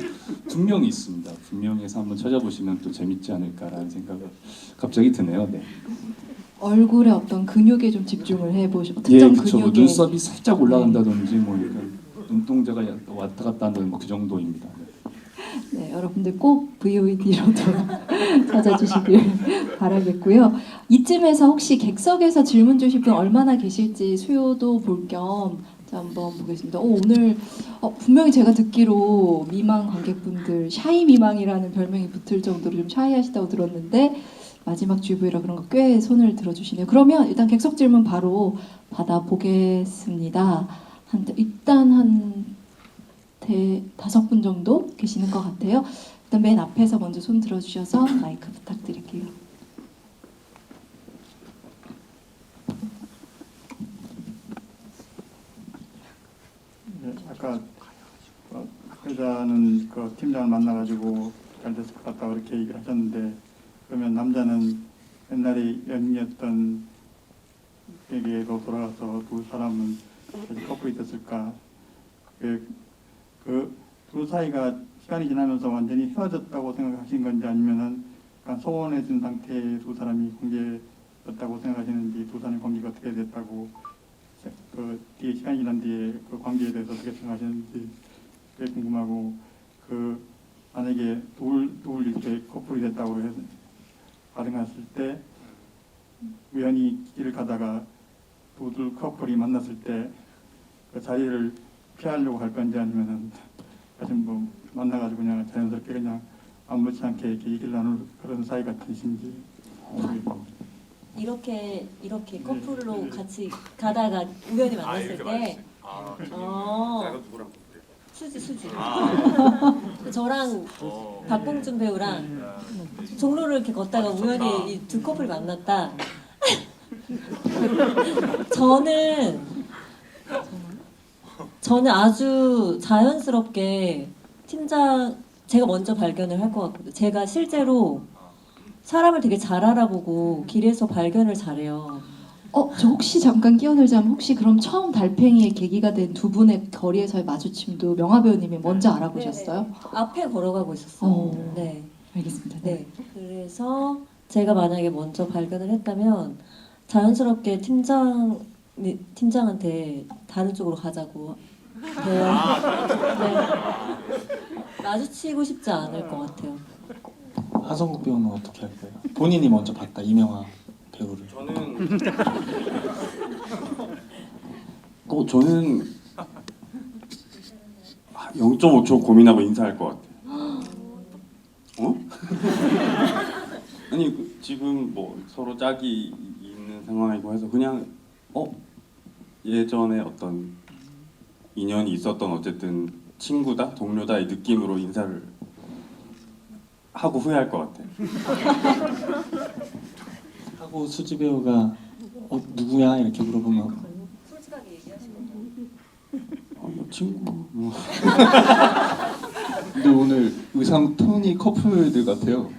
S5: 분명히 있습니다. 분명히 해서 한번 찾아보시면 또 재밌지 않을까라는 생각을 갑자기 드네요. 네.
S1: 얼굴의 어떤 근육에 좀 집중을 해보시고
S5: 예,
S1: 특정
S5: 그쵸.
S1: 근육에
S5: 눈썹이 살짝 올라간다든지 뭐 약간 눈동자가 왔다 갔다 한다는 그 정도입니다. 네.
S1: 네, 여러분들 꼭 VOD로도 찾아주시길 바라겠고요. 이쯤에서 혹시 객석에서 질문 주실 분 얼마나 계실지 수요도 볼 겸 한번 보겠습니다. 오늘 분명히 제가 듣기로 미망 관객분들 샤이 미망이라는 별명이 붙을 정도로 좀 샤이하시다고 들었는데 마지막 GV라 그런 거 꽤 손을 들어주시네요. 그러면 일단 객석 질문 바로 받아보겠습니다. 일단 한 5분 정도 계시는 것 같아요. 일단 맨 앞에서 먼저 손 들어주셔서 마이크 부탁드릴게요.
S8: 네, 아까 여자는 그 팀장을 만나가지고 잘 됐을 것 같다 그렇게 얘기를 하셨는데 그러면 남자는 옛날에 연이었던 에게로 돌아가서 두 사람은 계속 커플이 됐을까? 그 두 사이가 시간이 지나면서 완전히 헤어졌다고 생각하신 건지 아니면은 약간 소원해진 상태의 두 사람이 관계였다고 생각하시는지 두 사람의 관계가 어떻게 됐다고 그 뒤에 시간이 지난 뒤에 그 관계에 대해서 어떻게 생각하시는지 그게 궁금하고 그 만약에 둘 이렇게 커플이 됐다고 해서 가정했을 때 우연히 길을 가다가 둘 커플이 만났을 때 그 자리를 피하려고 할 건지 아니면은 사실 뭐 만나가지고 그냥 자연스럽게 그냥 아무렇지 않게 이렇게 얘기를 나눌 그런 사이 같으신지 모르겠습니다.
S3: 이렇게 커플로 같이 가다가 우연히 만났을 때 수지 저랑 박봉준 배우랑 종로를 이렇게 걷다가 우연히 이 두 커플이 만났다. 저는 아주 자연스럽게 제가 먼저 발견을 할 것 같거든요. 제가 실제로 사람을 되게 잘 알아보고 길에서 발견을 잘해요.
S1: 저 혹시 잠깐 끼어들자면 혹시 그럼 처음 달팽이의 계기가 된 두 분의 거리에서의 마주침도 명화 배우님이 먼저 알아보셨어요?
S3: 앞에 걸어가고 있었어요. 네.
S1: 알겠습니다.
S3: 네. 그래서 제가 만약에 먼저 발견을 했다면 자연스럽게 팀장한테 다른 쪽으로 가자고 네. 마주치고 싶지 않을 것 같아요.
S2: 하성국 배우는 어떻게 할 거예요? 본인이 먼저 봤다 이명화 배우를.
S4: 저는 0.5초 고민하고 인사할 것 같아요. 아니 지금 뭐 서로 짝이 있는 상황이고 해서 그냥 예전에 어떤 인연이 있었던 어쨌든 친구다 동료다 이 느낌으로 인사를 하고 후회할 것 같아요.
S2: 하고 수지 배우가 누구야 이렇게 물어보면
S3: 솔직하게 얘기하시면
S4: 뭐 친구 뭐.
S7: 근데 오늘 의상 톤이 커플들 같아요.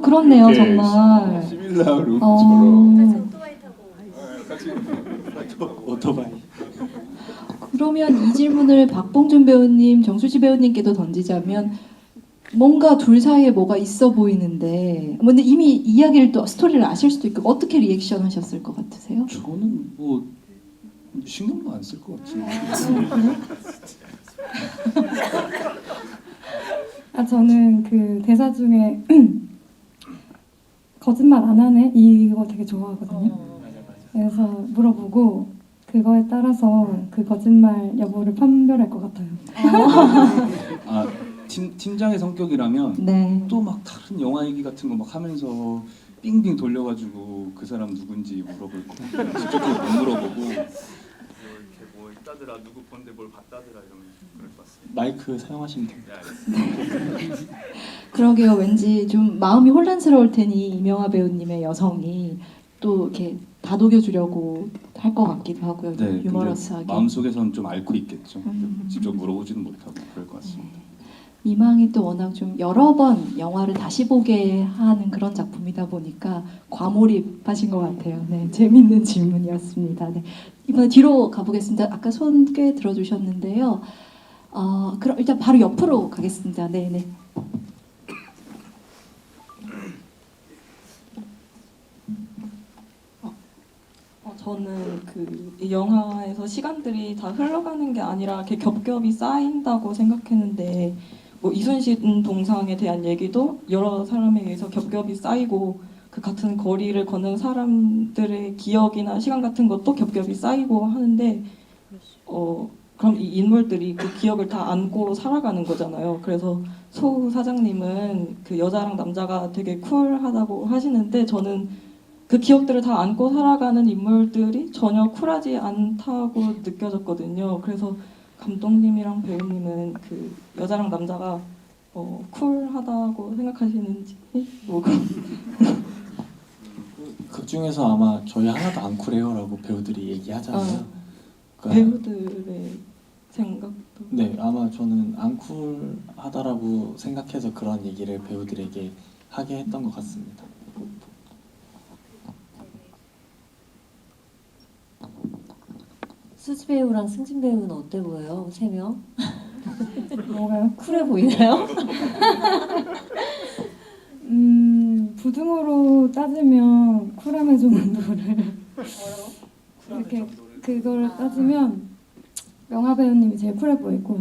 S1: 그렇네요
S7: 이렇게
S1: 정말.
S7: 시밀라 룩처럼.
S2: 오토바이.
S1: 그러면 이 질문을 박봉준 배우님, 정수지 배우님께도 던지자면 뭔가 둘 사이에 뭐가 있어 보이는데 근데 이미 이야기를 또 스토리를 아실 수도 있고 어떻게 리액션 하셨을 것 같으세요?
S9: 저는 뭐 신경도 안 쓸 것 같아요.
S6: 저는 그 대사 중에 거짓말 안 하네 이거 되게 좋아하거든요. 그래서 물어보고 그거에 따라서 그 거짓말 여부를 판별할 것 같아요.
S9: 팀장의 성격이라면
S1: 네.
S9: 또 막 다른 영화 얘기 같은 거 막 하면서 빙빙 돌려가지고 그 사람 누군지 물어볼 거. 직접적으로 못 물어보고 이렇게 뭐 있다더라 누구 본데 뭘 봤다더라 이러면 그럴 것 같습니다.
S2: 마이크 사용하시면 됩니다.
S1: 그러게요. 왠지 좀 마음이 혼란스러울 테니 이명화 배우님의 여성이 또 이렇게 다독여 주려고 할 것 같기도 하고요.
S9: 네, 근데
S1: 유머러스하게.
S9: 마음속에선 좀 앓고 있겠죠.
S1: 음.
S9: 직접 물어보지는 못하고 그럴 것 같습니다.
S1: 미망이 또 워낙 좀 여러 번 영화를 다시 보게 하는 그런 작품이다 보니까 과몰입하신 것 같아요. 네, 재밌는 질문이었습니다. 네, 이번에 뒤로 가보겠습니다. 아까 손 꽤 들어주셨는데요. 그럼 일단 바로 옆으로 가겠습니다. 네, 네.
S10: 저는 이 영화에서 시간들이 다 흘러가는 게 아니라 이렇게 겹겹이 쌓인다고 생각했는데 뭐 이순신 동상에 대한 얘기도 여러 사람에 의해서 겹겹이 쌓이고 그 같은 거리를 걷는 사람들의 기억이나 시간 같은 것도 겹겹이 쌓이고 하는데 그럼 이 인물들이 그 기억을 다 안고 살아가는 거잖아요. 그래서 소 사장님은 그 여자랑 남자가 되게 쿨하다고 하시는데 저는 그 기억들을 다 안고 살아가는 인물들이 전혀 쿨하지 않다고 느껴졌거든요. 그래서 감독님이랑 배우님은 그 여자랑 남자가 쿨하다고 생각하시는지 뭐
S2: 그 중에서 아마 저희 하나도 안 쿨해요라고 배우들이 얘기하잖아요. 그러니까
S10: 배우들의 생각도
S2: 네, 아마 저는 안 쿨하다라고 생각해서 그런 얘기를 배우들에게 하게 했던 것 같습니다.
S3: 수지 배우랑 승진 배우는 어때 보여요? 3명?
S6: 뭐가요?
S3: 쿨해 보이나요?
S6: 부등호로 따지면 쿨함의 정도를 이렇게 그걸 따지면 명화 배우님이 제일 쿨해 보이고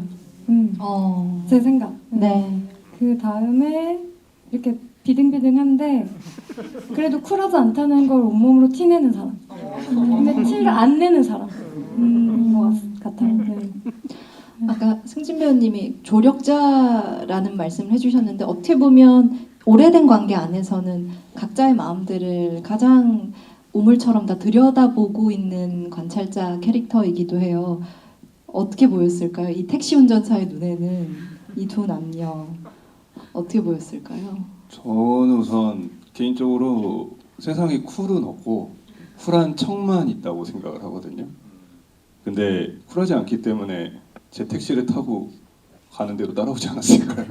S6: 제 생각.
S1: 네.
S6: 그 다음에 이렇게 비등비등한데 그래도 쿨하지 않다는 걸 온몸으로 티내는 사람. 근데 티를 안 내는 사람. 것 같아요. 네.
S1: 아까 승진 배우님이 조력자라는 말씀을 해주셨는데 어떻게 보면 오래된 관계 안에서는 각자의 마음들을 가장 우물처럼 다 들여다보고 있는 관찰자 캐릭터이기도 해요. 어떻게 보였을까요? 이 택시 운전사의 눈에는 이 두 남녀 어떻게 보였을까요?
S7: 저는 우선 개인적으로 세상에 쿨은 없고 쿨한 척만 있다고 생각을 하거든요. 근데 쿨하지 않기 때문에 제 택시를 타고 가는 대로 따라오지 않았을까요?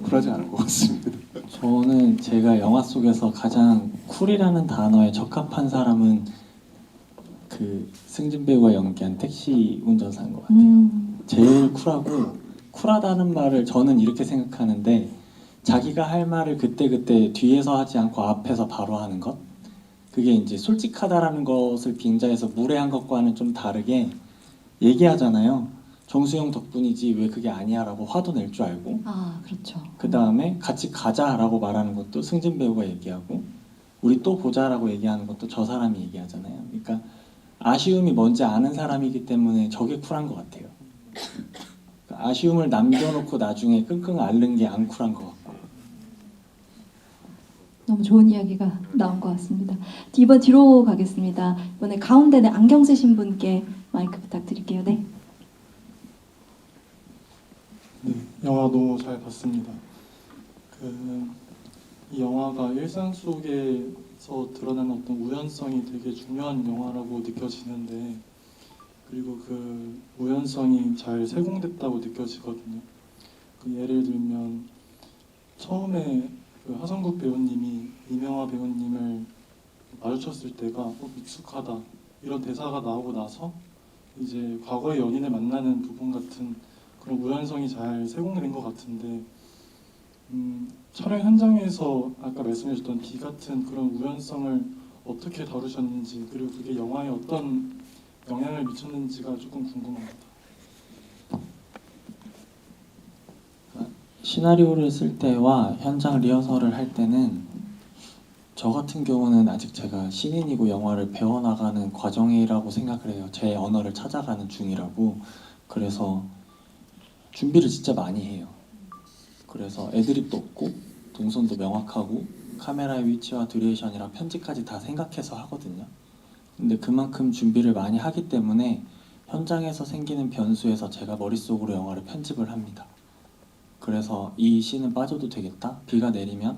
S7: 쿨하지 않은 것 같습니다.
S2: 저는 제가 영화 속에서 가장 쿨이라는 단어에 적합한 사람은 그 승진 배우가 연기한 택시 운전사인 것 같아요. 제일 쿨하고, 쿨하다는 말을 저는 이렇게 생각하는데 자기가 할 말을 그때그때 뒤에서 하지 않고 앞에서 바로 하는 것, 그게 이제 솔직하다라는 것을 빙자해서 무례한 것과는 좀 다르게 얘기하잖아요. 정수영 덕분이지 왜 그게 아니야 라고 화도 낼 줄 알고,
S1: 아, 그렇죠.
S2: 그 다음에 같이 가자라고 말하는 것도 승진 배우가 얘기하고, 우리 또 보자라고 얘기하는 것도 저 사람이 얘기하잖아요. 그러니까 아쉬움이 뭔지 아는 사람이기 때문에 저게 쿨한 것 같아요. 그러니까 아쉬움을 남겨놓고 나중에 끙끙 앓는 게 안 쿨한 것 같고.
S1: 너무 좋은 이야기가 나온 것 같습니다. 이번 뒤로 가겠습니다. 이번에 가운데 안경 쓰신 분께 마이크 부탁드릴게요. 네.
S11: 네, 영화 너무 잘 봤습니다. 이 영화가 일상 속에서 드러나는 어떤 우연성이 되게 중요한 영화라고 느껴지는데, 그리고 그 우연성이 잘 세공됐다고 느껴지거든요. 예를 들면 처음에 그 하성국 배우님이 이명화 배우님을 마주쳤을 때가 익숙하다 이런 대사가 나오고 나서 이제 과거의 연인을 만나는 부분 같은 그런 우연성이 잘 세공된 것 같은데, 촬영 현장에서 아까 말씀해주셨던 비 같은 그런 우연성을 어떻게 다루셨는지, 그리고 그게 영화에 어떤 영향을 미쳤는지가 조금 궁금합니다.
S2: 시나리오를 쓸 때와 현장 리허설을 할 때는 저 같은 경우는 아직 제가 신인이고 영화를 배워나가는 과정이라고 생각을 해요. 제 언어를 찾아가는 중이라고. 그래서 준비를 진짜 많이 해요. 그래서 애드립도 없고 동선도 명확하고 카메라의 위치와 듀레이션이랑 편집까지 다 생각해서 하거든요. 근데 그만큼 준비를 많이 하기 때문에 현장에서 생기는 변수에서 제가 머릿속으로 영화를 편집을 합니다. 그래서 이 씬은 빠져도 되겠다. 비가 내리면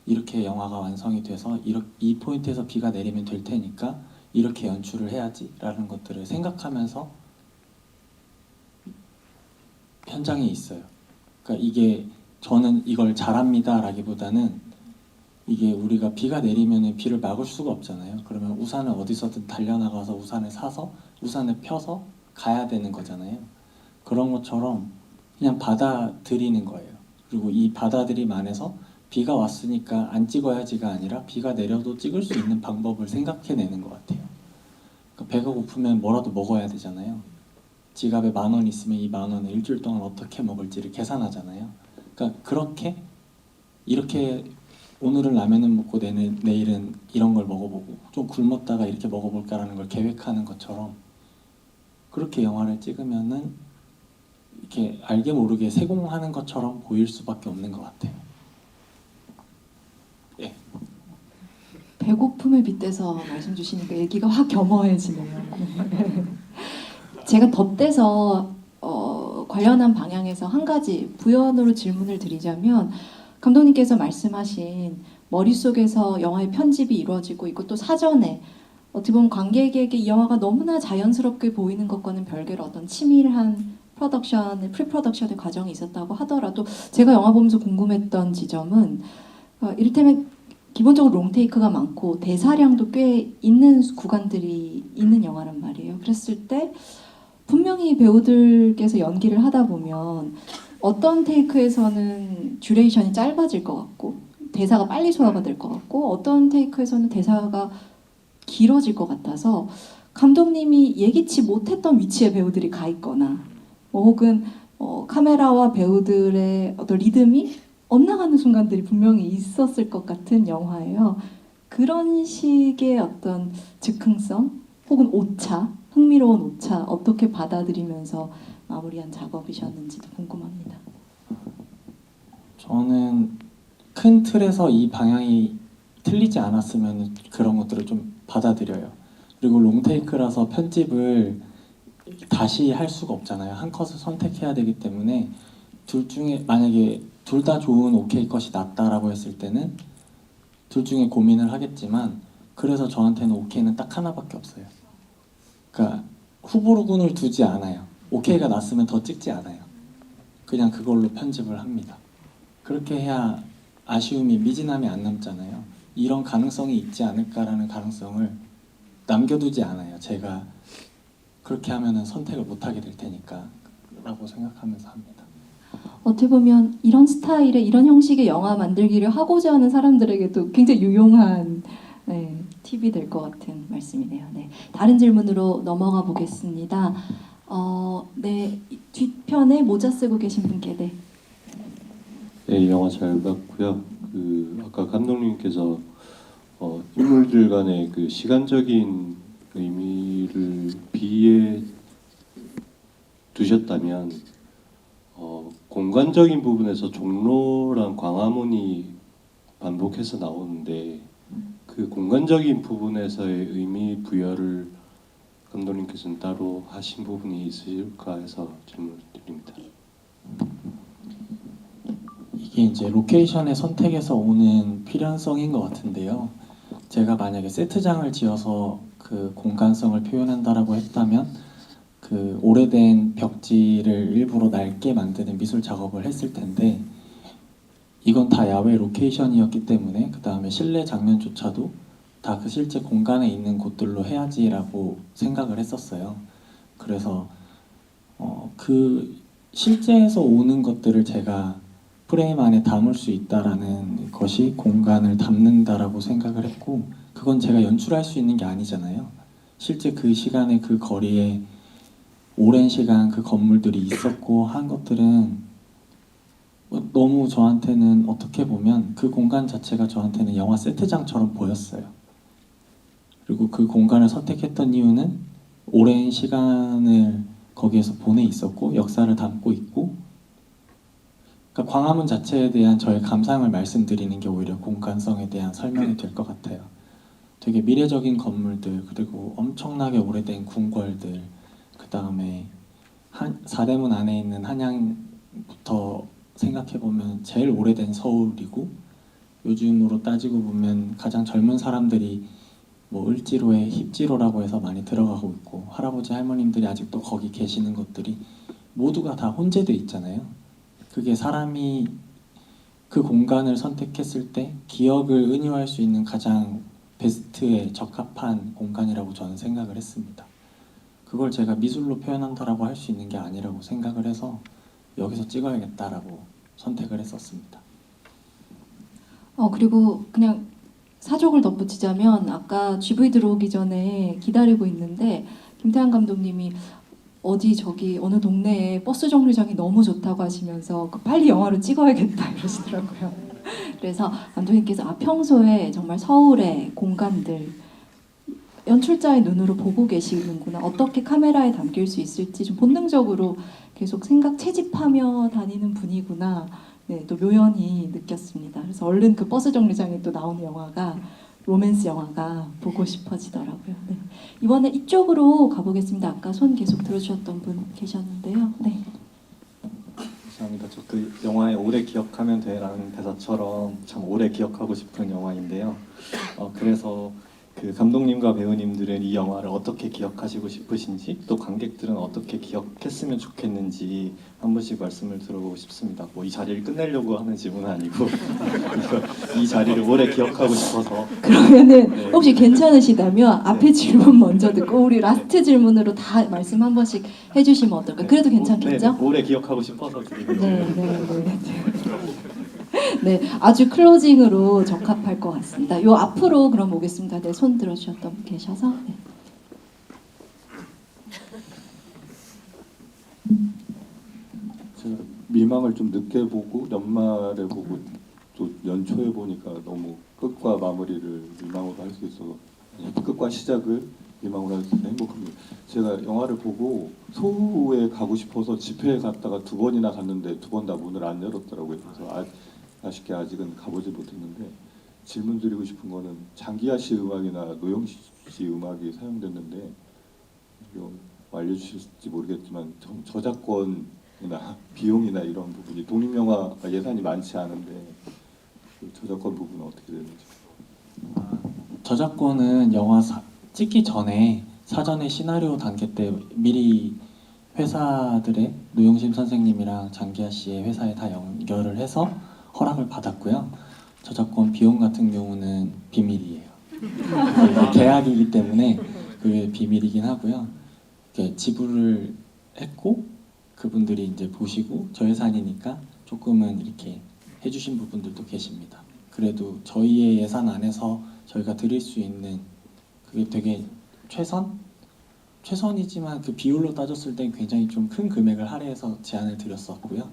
S2: 이렇게 영화가 완성이 돼서 이 포인트에서 비가 내리면 될 테니까 이렇게 연출을 해야지 라는 것들을 생각하면서 현장에 있어요. 그러니까 이게 저는 이걸 잘합니다 라기보다는 이게 우리가 비가 내리면 비를 막을 수가 없잖아요. 그러면 우산을 어디서든 달려나가서 우산을 사서 우산을 펴서 가야 되는 거잖아요. 그런 것처럼 그냥 받아들이는 거예요. 그리고 이 받아들임 안에서 비가 왔으니까 안 찍어야지가 아니라 비가 내려도 찍을 수 있는 방법을 생각해내는 것 같아요. 그러니까 배가 고프면 뭐라도 먹어야 되잖아요. 지갑에 10,000원 있으면 이 10,000원을 일주일 동안 어떻게 먹을지를 계산하잖아요. 그러니까 이렇게 오늘은 라면을 먹고 내일은 이런 걸 먹어보고 좀 굶었다가 이렇게 먹어볼까라는 걸 계획하는 것처럼 그렇게 영화를 찍으면은 이렇게 알게 모르게 세공하는 것처럼 보일 수밖에 없는 것 같아요. 예.
S1: 배고픔에 빗대서 말씀 주시니까 얘기가 확 겸허해지네요. 제가 덧대서 관련한 방향에서 한 가지 부연으로 질문을 드리자면, 감독님께서 말씀하신 머릿속에서 영화의 편집이 이루어지고 이것도 사전에 어떻게 보면 관객에게 이 영화가 너무나 자연스럽게 보이는 것과는 별개로 어떤 치밀한 프리프로덕션의 과정이 있었다고 하더라도, 제가 영화 보면서 궁금했던 지점은 이를테면 기본적으로 롱테이크가 많고 대사량도 꽤 있는 구간들이 있는 영화란 말이에요. 그랬을 때 분명히 배우들께서 연기를 하다 보면 어떤 테이크에서는 듀레이션이 짧아질 것 같고 대사가 빨리 소화가 될 것 같고, 어떤 테이크에서는 대사가 길어질 것 같아서 감독님이 예기치 못했던 위치에 배우들이 가 있거나 혹은 카메라와 배우들의 어떤 리듬이 엇나가는 순간들이 분명히 있었을 것 같은 영화예요. 그런 식의 어떤 즉흥성 혹은 오차, 흥미로운 오차 어떻게 받아들이면서 마무리한 작업이셨는지도 궁금합니다.
S2: 저는 큰 틀에서 이 방향이 틀리지 않았으면 그런 것들을 좀 받아들여요. 그리고 롱테이크라서 편집을 다시 할 수가 없잖아요. 한 컷을 선택해야 되기 때문에 둘 중에 만약에 둘 다 좋은 오케이 컷이 낫다라고 했을 때는 둘 중에 고민을 하겠지만 그래서 저한테는 오케이는 딱 하나밖에 없어요. 그러니까 후보군을 두지 않아요. 오케이가 났으면 더 찍지 않아요. 그냥 그걸로 편집을 합니다. 그렇게 해야 아쉬움이 미진함이 안 남잖아요. 이런 가능성이 있지 않을까라는 가능성을 남겨두지 않아요. 제가 그렇게 하면은 선택을 못하게 될 테니까 라고 생각하면서 합니다.
S1: 어떻게 보면 이런 스타일의 이런 형식의 영화 만들기를 하고자 하는 사람들에게도 굉장히 유용한 팁이 될 것 같은 말씀이네요. 네, 다른 질문으로 넘어가 보겠습니다. 네, 뒤편에 모자 쓰고 계신 분께 네.
S12: 네, 영화 잘 봤고요. 아까 감독님께서 인물들 간의 그 시간적인 의미를 비해 두셨다면 공간적인 부분에서 종로랑 광화문이 반복해서 나오는데 그 공간적인 부분에서의 의미 부여를 감독님께서는 따로 하신 부분이 있으실까 해서 질문을 드립니다.
S2: 이게 이제 로케이션의 선택에서 오는 필연성인 것 같은데요. 제가 만약에 세트장을 지어서 그 공간성을 표현한다라고 했다면 그 오래된 벽지를 일부러 낡게 만드는 미술 작업을 했을 텐데 이건 다 야외 로케이션이었기 때문에 그 다음에 실내 장면조차도 다 그 실제 공간에 있는 곳들로 해야지라고 생각을 했었어요. 그래서 그 실제에서 오는 것들을 제가 프레임 안에 담을 수 있다라는 것이 공간을 담는다라고 생각을 했고 그건 제가 연출할 수 있는 게 아니잖아요. 실제 그 시간에 그 거리에 오랜 시간 그 건물들이 있었고 한 것들은 너무 저한테는 어떻게 보면 그 공간 자체가 저한테는 영화 세트장처럼 보였어요. 그리고 그 공간을 선택했던 이유는 오랜 시간을 거기에서 보내 있었고 역사를 담고 있고 그러니까 광화문 자체에 대한 저의 감상을 말씀드리는 게 오히려 공간성에 대한 설명이 될 것 같아요. 되게 미래적인 건물들 그리고 엄청나게 오래된 궁궐들 그 다음에 사대문 안에 있는 한양부터 생각해보면 제일 오래된 서울이고 요즘으로 따지고 보면 가장 젊은 사람들이 뭐 을지로에 힙지로라고 해서 많이 들어가고 있고 할아버지 할머님들이 아직도 거기 계시는 것들이 모두가 다 혼재돼 있잖아요. 그게 사람이 그 공간을 선택했을 때 기억을 은유할 수 있는 가장 베스트에 적합한 공간이라고 저는 생각을 했습니다. 그걸 제가 미술로 표현한다라고 할 수 있는 게 아니라고 생각을 해서 여기서 찍어야겠다라고 선택을 했었습니다.
S1: 그리고 그냥 사족을 덧붙이자면 아까 GV 들어오기 전에 기다리고 있는데 김태환 감독님이 저기 어느 동네에 버스 정류장이 너무 좋다고 하시면서 빨리 영화를 찍어야겠다 이러시더라고요. 그래서 감독님께서 평소에 정말 서울의 공간들 연출자의 눈으로 보고 계시는구나. 어떻게 카메라에 담길 수 있을지 좀 본능적으로 계속 채집하며 다니는 분이구나. 네, 또 묘연히 느꼈습니다. 그래서 얼른 그 버스 정류장에 또 나오는 영화가 로맨스 영화가 보고 싶어지더라고요. 네. 이번에 이쪽으로 가보겠습니다. 아까 손 계속 들어주셨던 분 계셨는데요. 네.
S13: 감사합니다. 저 그 영화에 오래 기억하면 돼라는 대사처럼 참 오래 기억하고 싶은 영화인데요. 그래서 그 감독님과 배우님들은 이 영화를 어떻게 기억하시고 싶으신지 또 관객들은 어떻게 기억했으면 좋겠는지 한 번씩 말씀을 들어보고 싶습니다. 뭐 이 자리를 끝내려고 하는 질문은 아니고 이 자리를 오래 기억하고 싶어서
S1: 그러면은
S13: 네.
S1: 혹시 괜찮으시다면 앞에
S13: 네.
S1: 질문 먼저 듣고 우리 라스트 질문으로 다 말씀 한 번씩 해주시면 어떨까요? 그래도 괜찮겠죠?
S13: 네, 오래 기억하고 싶어서 드리는
S1: 네. 네, 아주 클로징으로 적합할 것 같습니다. 요 앞으로 그럼 오겠습니다. 네, 손 들어주셨던 분 계셔서. 네.
S14: 제가 미망을 좀 늦게 보고 연말에 보고 또 연초에 보니까 너무 끝과 마무리를 미망으로 할 수 있어서 끝과 시작을 미망으로 할 때 행복합니다. 제가 영화를 보고 소우에 가고 싶어서 집회에 갔다가 2번이나 갔는데 2번 다 문을 안 열었더라고요. 그래서 아쉽게 아직은 가보지 못했는데 질문 드리고 싶은 거는 장기하 씨 음악이나 노영 씨 음악이 사용됐는데 이거 알려주실지 모르겠지만 저작권이나 비용이나 이런 부분이 독립영화가 예산이 많지 않은데 그 저작권 부분은 어떻게 되는지.
S2: 저작권은 영화 찍기 전에 사전에 시나리오 단계 때 미리 회사들의 노영심 선생님이랑 장기하 씨의 회사에 다 연결을 해서 허락을 받았고요. 저작권 비용 같은 경우는 비밀이에요. 계약이기 때문에 그게 비밀이긴 하고요. 지불을 했고 그분들이 이제 보시고 저 예산이니까 조금은 이렇게 해주신 부분들도 계십니다. 그래도 저희의 예산 안에서 저희가 드릴 수 있는 그게 되게 최선이지만 그 비율로 따졌을 땐 굉장히 좀 큰 금액을 할애해서 제안을 드렸었고요.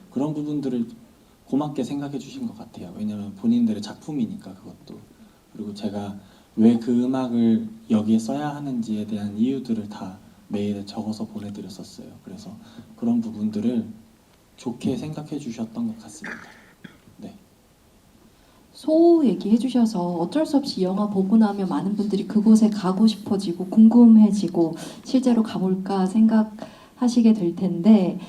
S2: 그런 부분들을 고맙게 생각해 주신 것 같아요. 왜냐하면 본인들의 작품이니까 그것도. 그리고 제가 왜 그 음악을 여기에 써야 하는지에 대한 이유들을 다 메일에 적어서 보내드렸었어요. 그래서 그런 부분들을 좋게 생각해 주셨던 것 같습니다. 네.
S1: 소우 얘기해 주셔서 어쩔 수 없이 이 영화 보고 나면 많은 분들이 그곳에 가고 싶어지고 궁금해지고 실제로 가볼까 생각하시게 될 텐데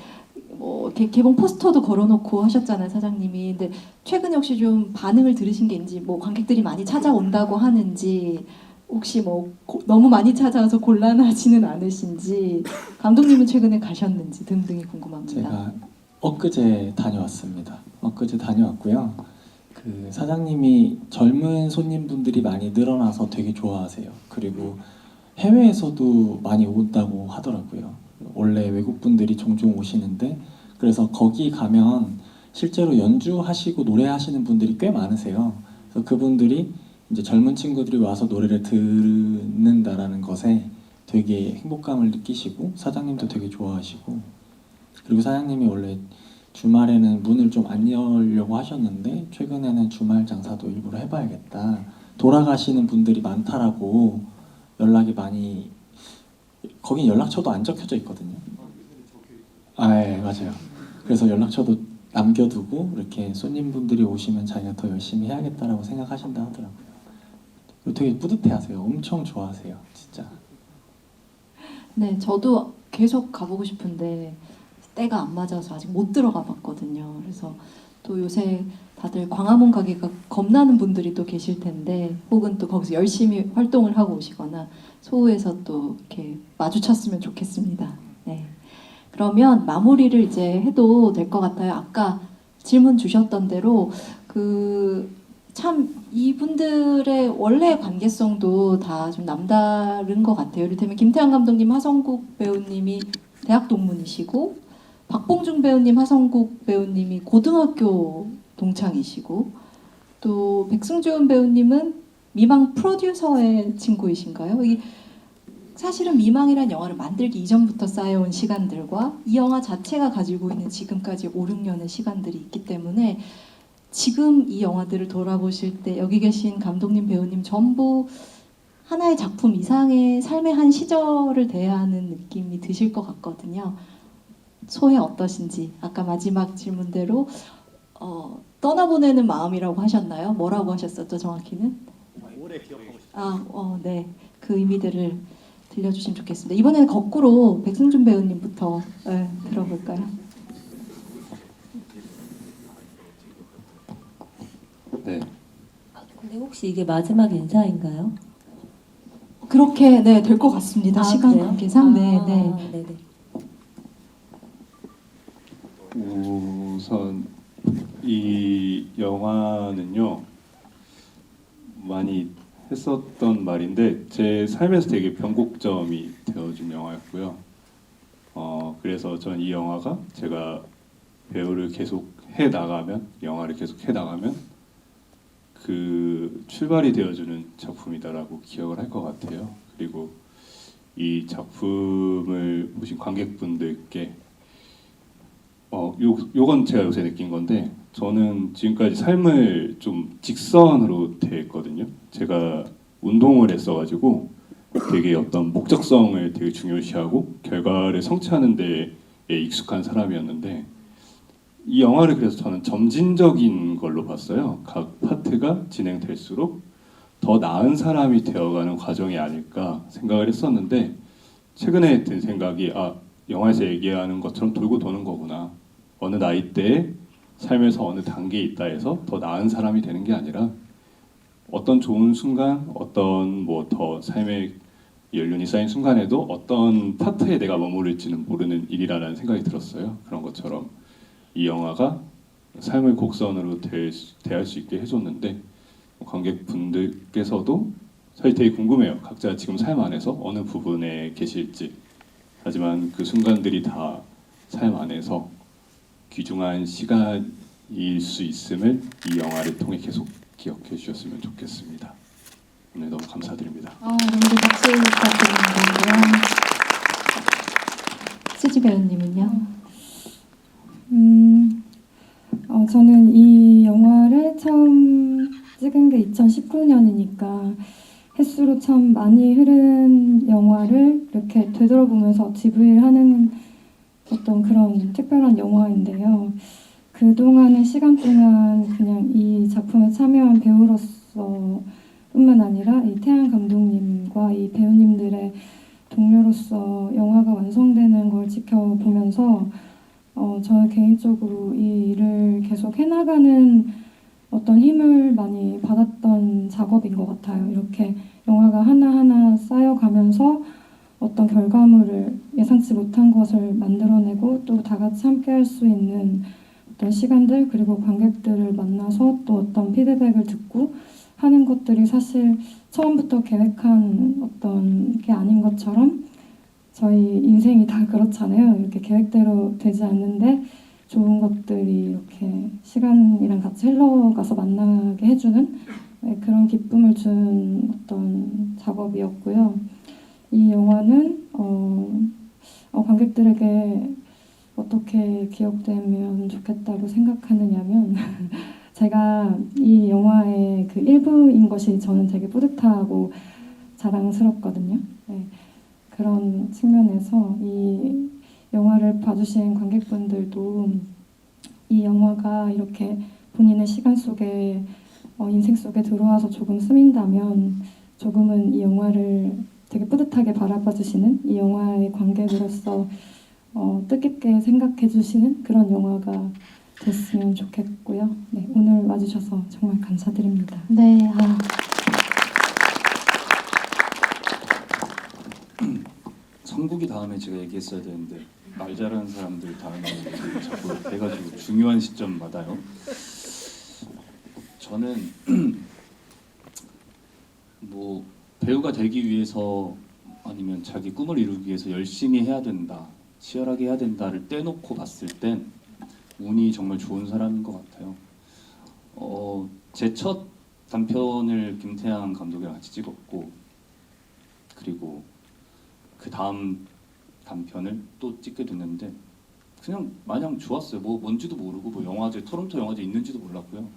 S1: 개봉 포스터도 걸어놓고 하셨잖아요, 사장님이. 근데 최근에 혹시 좀 반응을 들으신 게 있는지, 뭐 관객들이 많이 찾아온다고 하는지, 혹시 뭐 너무 많이 찾아와서 곤란하지는 않으신지, 감독님은 최근에 가셨는지 등등이 궁금합니다.
S2: 제가 엊그제 다녀왔습니다. 엊그제 다녀왔고요. 그 사장님이 젊은 손님분들이 많이 늘어나서 되게 좋아하세요. 그리고 해외에서도 많이 온다고 하더라고요. 원래 외국 분들이 종종 오시는데, 그래서 거기 가면 실제로 연주하시고 노래하시는 분들이 꽤 많으세요. 그래서 그분들이 이제 젊은 친구들이 와서 노래를 듣는다라는 것에 되게 행복감을 느끼시고 사장님도 되게 좋아하시고, 그리고 사장님이 원래 주말에는 문을 좀 안 열려고 하셨는데 최근에는 주말 장사도 일부러 해봐야겠다, 돌아가시는 분들이 많다라고 연락이 많이, 거긴 연락처도 안 적혀져 있거든요. 예, 맞아요. 그래서 연락처도 남겨두고 이렇게 손님분들이 오시면 자기가 더 열심히 해야겠다라고 생각하신다 하더라고요. 되게 뿌듯해하세요. 엄청 좋아하세요, 진짜.
S1: 네, 저도 계속 가보고 싶은데 때가 안 맞아서 아직 못 들어가 봤거든요. 그래서 또 요새 다들 광화문 가기가 겁나는 분들이 또 계실 텐데, 혹은 또 거기서 열심히 활동을 하고 오시거나 소우에서 또 이렇게 마주쳤으면 좋겠습니다. 네. 그러면 마무리를 이제 해도 될 것 같아요. 아까 질문 주셨던 대로 참 이분들의 원래 관계성도 다 좀 남다른 것 같아요. 이를테면 김태환 감독님, 하성국 배우님이 대학 동문이시고, 박봉중 배우님, 하성국 배우님이 고등학교 동창이시고, 또 백승주은 배우님은 미망 프로듀서의 친구이신가요? 사실은 미망이란 영화를 만들기 이전부터 쌓여온 시간들과 이 영화 자체가 가지고 있는 지금까지 5, 6년의 시간들이 있기 때문에 지금 이 영화들을 돌아보실 때 여기 계신 감독님, 배우님 전부 하나의 작품 이상의 삶의 한 시절을 대하는 느낌이 드실 것 같거든요. 소회 어떠신지. 아까 마지막 질문대로 떠나보내는 마음이라고 하셨나요? 뭐라고 하셨었죠, 정확히는?
S15: 오래 기억하고 싶어요.
S1: 네. 그 의미들을 들려주시면 좋겠습니다. 이번에는 거꾸로 백승준 배우님부터 들어볼까요?
S4: 네.
S3: 근데 혹시 이게 마지막 인사인가요?
S1: 그렇게 될 것 같습니다. 시간
S3: 그래요?
S1: 관계상.
S3: 네네.
S7: 우선 이 영화는요, 많이 했었던 말인데 제 삶에서 되게 변곡점이 되어준 영화였고요. 그래서 전 이 영화가 제가 배우를 계속 해 나가면, 영화를 계속 해 나가면 그 출발이 되어주는 작품이다라고 기억을 할 것 같아요. 그리고 이 작품을 보신 관객분들께 요건 제가 요새 느낀 건데, 저는 지금까지 삶을 좀 직선으로 대했거든요. 제가 운동을 했어가지고 되게 어떤 목적성을 되게 중요시하고 결과를 성취하는 데에 익숙한 사람이었는데 이 영화를 그래서 저는 점진적인 걸로 봤어요. 각 파트가 진행될수록 더 나은 사람이 되어가는 과정이 아닐까 생각을 했었는데 최근에 든 생각이 영화에서 얘기하는 것처럼 돌고 도는 거구나. 어느 나이대에 삶에서 어느 단계에 있다 해서 더 나은 사람이 되는 게 아니라 어떤 좋은 순간, 어떤 뭐 더 삶의 연륜이 쌓인 순간에도 어떤 파트에 내가 머무를지는 모르는 일이라는 생각이 들었어요. 그런 것처럼 이 영화가 삶을 곡선으로 대할 수 있게 해줬는데 관객분들께서도 사실 되게 궁금해요. 각자 지금 삶 안에서 어느 부분에 계실지. 하지만 그 순간들이 다 삶 안에서 귀중한 시간일 수 있음을 이 영화를 통해 계속 기억해 주셨으면 좋겠습니다. 오늘 너무 감사드립니다.
S1: 여러분들 박수 부탁드립니다. 수지 배우님은요?
S6: 저는 이 영화를 처음 찍은 게 2019년이니까 횟수로 참 많이 흐른 영화를 이렇게 되돌아보면서 지브이를 하는 어떤 그런 특별한 영화인데요. 그동안의 시간 동안 그냥 이 작품에 참여한 배우로서 뿐만 아니라 이 태양 감독님과 이 배우님들의 동료로서 영화가 완성되는 걸 지켜보면서 저는 개인적으로 이 일을 계속 해나가는 어떤 힘을 많이 받았던 작업인 것 같아요. 이렇게 영화가 하나하나 쌓여가면서 어떤 결과물을 예상치 못한 것을 만들어내고 또 다 같이 함께 할 수 있는 어떤 시간들 그리고 관객들을 만나서 또 어떤 피드백을 듣고 하는 것들이 사실 처음부터 계획한 어떤 게 아닌 것처럼 저희 인생이 다 그렇잖아요. 이렇게 계획대로 되지 않는데 좋은 것들이 이렇게 시간이랑 같이 흘러가서 만나게 해주는 그런 기쁨을 준 어떤 작업이었고요. 이 영화는 관객들에게 어떻게 기억되면 좋겠다고 생각하느냐면 제가 이 영화의 그 일부인 것이 저는 되게 뿌듯하고 자랑스럽거든요. 네. 그런 측면에서 이 영화를 봐주신 관객분들도 이 영화가 이렇게 본인의 시간 속에 인생 속에 들어와서 조금 스민다면 조금은 이 영화를 되게 뿌듯하게 바라봐 주시는 이 영화의 관객으로서 뜻깊게 생각해 주시는 그런 영화가 됐으면 좋겠고요. 네, 오늘 와주셔서 정말 감사드립니다.
S1: 네.
S5: 성국이 다음에 제가 얘기했어야 되는데 말 잘하는 사람들 다음에 자꾸 해가지고 중요한 시점마다요. 저는 뭐 배우가 되기 위해서 아니면 자기 꿈을 이루기 위해서 열심히 해야 된다, 치열하게 해야 된다를 떼놓고 봤을 땐 운이 정말 좋은 사람인 것 같아요. 제 첫 단편을 김태양 감독이랑 같이 찍었고 그리고 그 다음 단편을 또 찍게 됐는데 그냥 마냥 좋았어요. 뭐 뭔지도 모르고 뭐 영화제 토론토 영화제 있는지도 몰랐고요.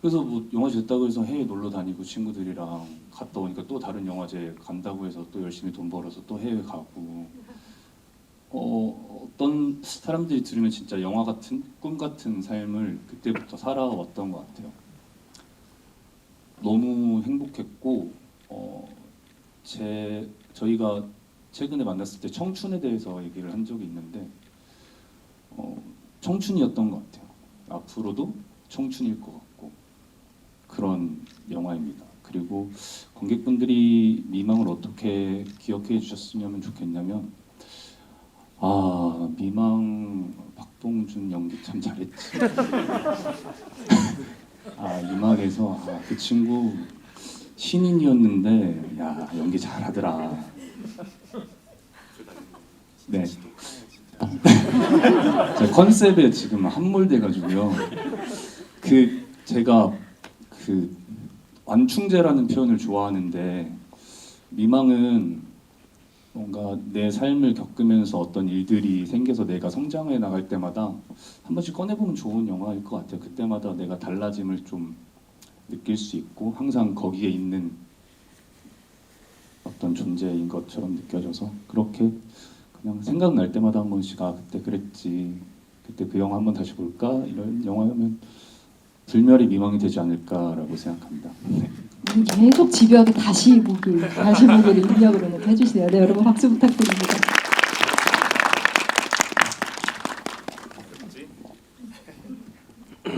S5: 그래서 뭐 영화제 됐다고 해서 해외 놀러 다니고 친구들이랑 갔다 오니까 또 다른 영화제 간다고 해서 또 열심히 돈 벌어서 또 해외 가고 어떤 사람들이 들으면 진짜 영화 같은 꿈 같은 삶을 그때부터 살아왔던 것 같아요. 너무 행복했고 저희가 최근에 만났을 때 청춘에 대해서 얘기를 한 적이 있는데 청춘이었던 것 같아요. 앞으로도 청춘일 것 같고 그런 영화입니다. 그리고 관객분들이 미망을 어떻게 기억해 주셨으면 좋겠냐면 미망 박동준 연기 참 잘했지. 이막에서 그 친구 신인이었는데 야 연기 잘하더라. 네. 제 컨셉에 지금 함몰돼가지고요. 제가 완충제라는 표현을 좋아하는데 미망은 뭔가 내 삶을 겪으면서 어떤 일들이 생겨서 내가 성장해 나갈 때마다 한 번씩 꺼내보면 좋은 영화일 것 같아요. 그때마다 내가 달라짐을 좀 느낄 수 있고 항상 거기에 있는 어떤 존재인 것처럼 느껴져서 그렇게 그냥 생각날 때마다 한 번씩 아 그때 그랬지, 그때 그 영화 한번 다시 볼까, 이런 영화면 불멸이 미망이 되지 않을까라고 생각합니다. 네.
S1: 계속 집요하게 다시 보기를 입력으로 이렇게 해주시네요. 네, 여러분 박수 부탁드립니다.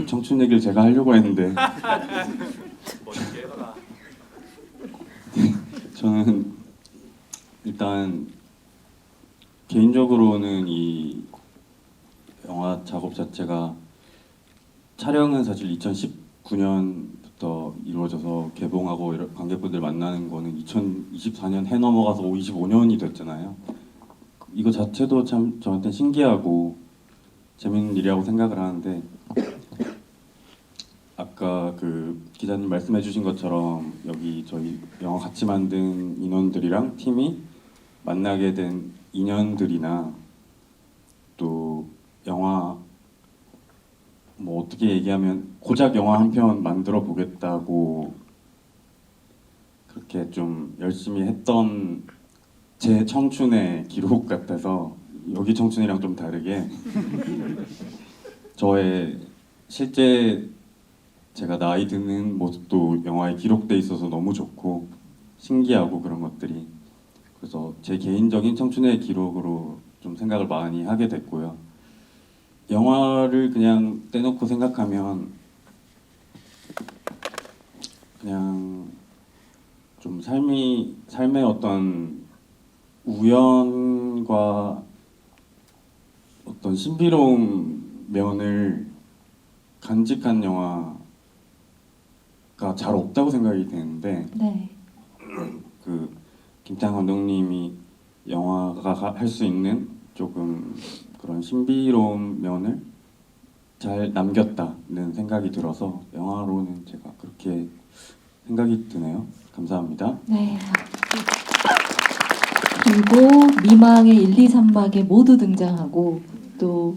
S4: 청춘 얘기를 제가 하려고 했는데 저는 일단 개인적으로는 이 영화 작업 자체가 촬영은 사실 2019년부터 이루어져서 개봉하고 관객분들 만나는 거는 2024년 해 넘어가서 25년이 됐잖아요. 이거 자체도 참 저한테 신기하고 재밌는 일이라고 생각을 하는데 아까 그 기자님 말씀해주신 것처럼 여기 저희 영화 같이 만든 인원들이랑 팀이 만나게 된 인연들이나 또 영화 뭐 어떻게 얘기하면 고작 영화 한 편 만들어 보겠다고 그렇게 좀 열심히 했던 제 청춘의 기록 같아서 여기 청춘이랑 좀 다르게 저의 실제 제가 나이 드는 모습도 영화에 기록돼 있어서 너무 좋고 신기하고 그런 것들이 그래서 제 개인적인 청춘의 기록으로 좀 생각을 많이 하게 됐고요. 영화를 그냥 떼놓고 생각하면 그냥 좀 삶의 어떤 우연과 어떤 신비로운 면을 간직한 영화가 잘 없다고 생각이 되는데
S1: 네.
S4: 그 김태형 감독님이 영화가 할 수 있는 조금 그런 신비로운 면을 잘 남겼다는 생각이 들어서 영화로는 제가 그렇게 생각이 드네요. 감사합니다.
S1: 네. 그리고 미망의 1, 2, 3막에 모두 등장하고 또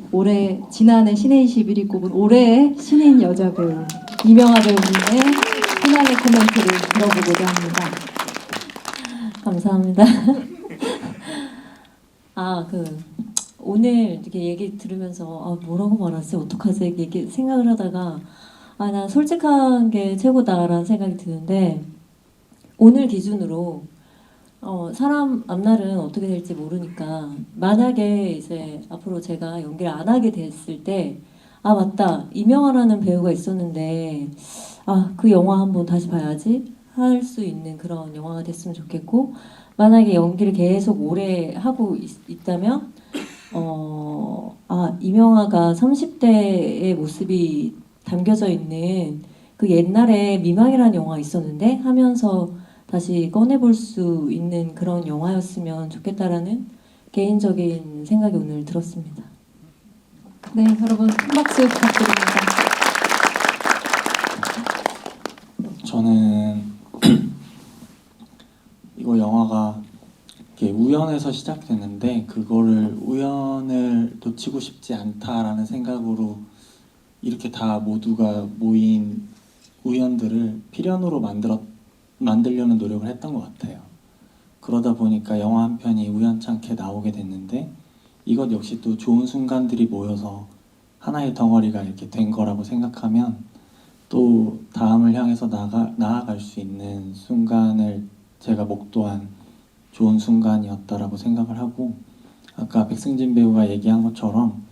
S1: 지난해 신의 21이 꼽은 올해의 신인 여자 배우 이명아 배우님의 피날레 코멘트를 들어보고자 합니다.
S3: 감사합니다. 오늘 이렇게 얘기 들으면서 뭐라고 말하지 어떡하지 이렇게 생각을 하다가 난 솔직한 게 최고다라는 생각이 드는데 오늘 기준으로 사람 앞날은 어떻게 될지 모르니까 만약에 이제 앞으로 제가 연기를 안 하게 됐을 때 맞다 이명아라는 배우가 있었는데 그 영화 한번 다시 봐야지 할 수 있는 그런 영화가 됐으면 좋겠고 만약에 연기를 계속 오래 하고 있다면 이명아가 30대의 모습이 담겨져 있는 그 옛날에 미망이라는 영화 있었는데 하면서 다시 꺼내볼 수 있는 그런 영화였으면 좋겠다라는 개인적인 생각이 오늘 들었습니다.
S1: 네, 여러분 큰 박수 부탁드립니다.
S2: 저는 이거 영화가 이렇게 우연에서 시작됐는데 그거를 우연을 놓치고 싶지 않다라는 생각으로 이렇게 다 모두가 모인 우연들을 필연으로 만들려는 노력을 했던 것 같아요. 그러다 보니까 영화 한 편이 우연찮게 나오게 됐는데 이것 역시 또 좋은 순간들이 모여서 하나의 덩어리가 이렇게 된 거라고 생각하면 또 다음을 향해서 나아갈 수 있는 순간을 제가 목도한 좋은 순간이었다라고 생각을 하고 아까 백승진 배우가 얘기한 것처럼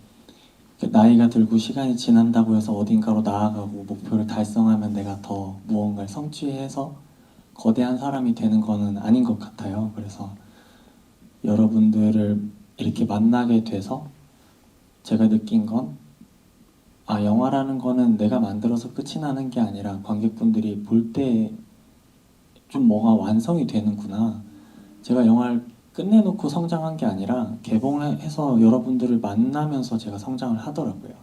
S2: 나이가 들고 시간이 지난다고 해서 어딘가로 나아가고 목표를 달성하면 내가 더 무언가를 성취해서 거대한 사람이 되는 거는 아닌 것 같아요. 그래서 여러분들을 이렇게 만나게 돼서 제가 느낀 건 영화라는 거는 내가 만들어서 끝이 나는 게 아니라 관객분들이 볼 때 좀 뭐가 완성이 되는구나. 제가 영화를 끝내놓고 성장한 게 아니라 개봉해서 여러분들을 만나면서 제가 성장을 하더라고요.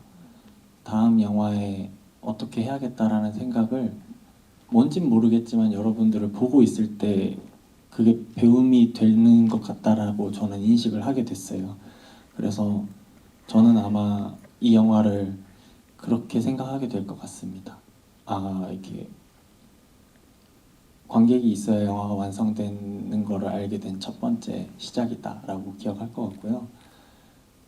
S2: 다음 영화에 어떻게 해야겠다라는 생각을 뭔진 모르겠지만 여러분들을 보고 있을 때 그게 배움이 되는 것 같다라고 저는 인식을 하게 됐어요. 그래서 저는 아마 이 영화를 그렇게 생각하게 될 것 같습니다. 이렇게 관객이 있어야 영화가 완성되는 거를 알게 된 첫 번째 시작이다라고 기억할 것 같고요.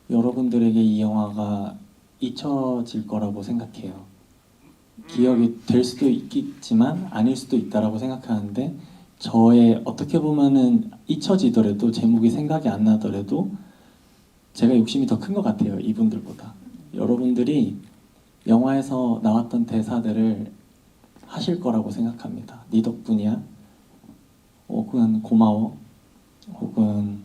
S2: 여러분들에게 이 영화가 잊혀질 거라고 생각해요. 기억이 될 수도 있겠지만 아닐 수도 있다라고 생각하는데 저의 어떻게 보면은 잊혀지더라도 제목이 생각이 안 나더라도 제가 욕심이 더 큰 것 같아요. 이분들보다. 여러분들이 영화에서 나왔던 대사들을 하실 거라고 생각합니다. 네 덕분이야. 혹은 고마워. 혹은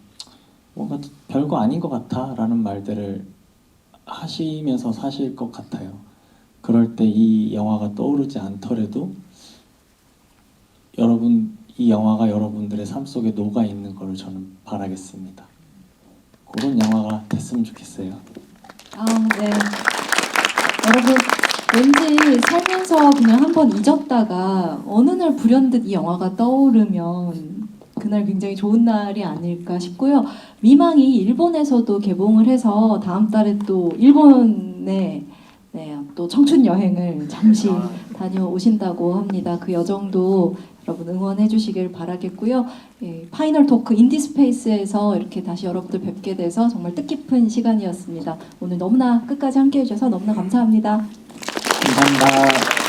S2: 뭔가 별거 아닌 것 같아 라는 말들을 하시면서 사실 것 같아요. 그럴 때 이 영화가 떠오르지 않더라도 이 영화가 여러분들의 삶 속에 녹아 있는 걸 저는 바라겠습니다. 그런 영화가 됐으면 좋겠어요.
S1: 아, 네. 여러분 왠지 살면서 그냥 한번 잊었다가 어느 날 불현듯 이 영화가 떠오르면 그날 굉장히 좋은 날이 아닐까 싶고요. 미망이 일본에서도 개봉을 해서 다음 달에 또 일본에 또 청춘 여행을 잠시 다녀오신다고 합니다. 그 여정도 여러분 응원해 주시길 바라겠고요. 예, 파이널 토크 인디스페이스에서 이렇게 다시 여러분들 뵙게 돼서 정말 뜻깊은 시간이었습니다. 오늘 너무나 끝까지 함께 해주셔서 너무나 감사합니다.
S2: 감사합니다.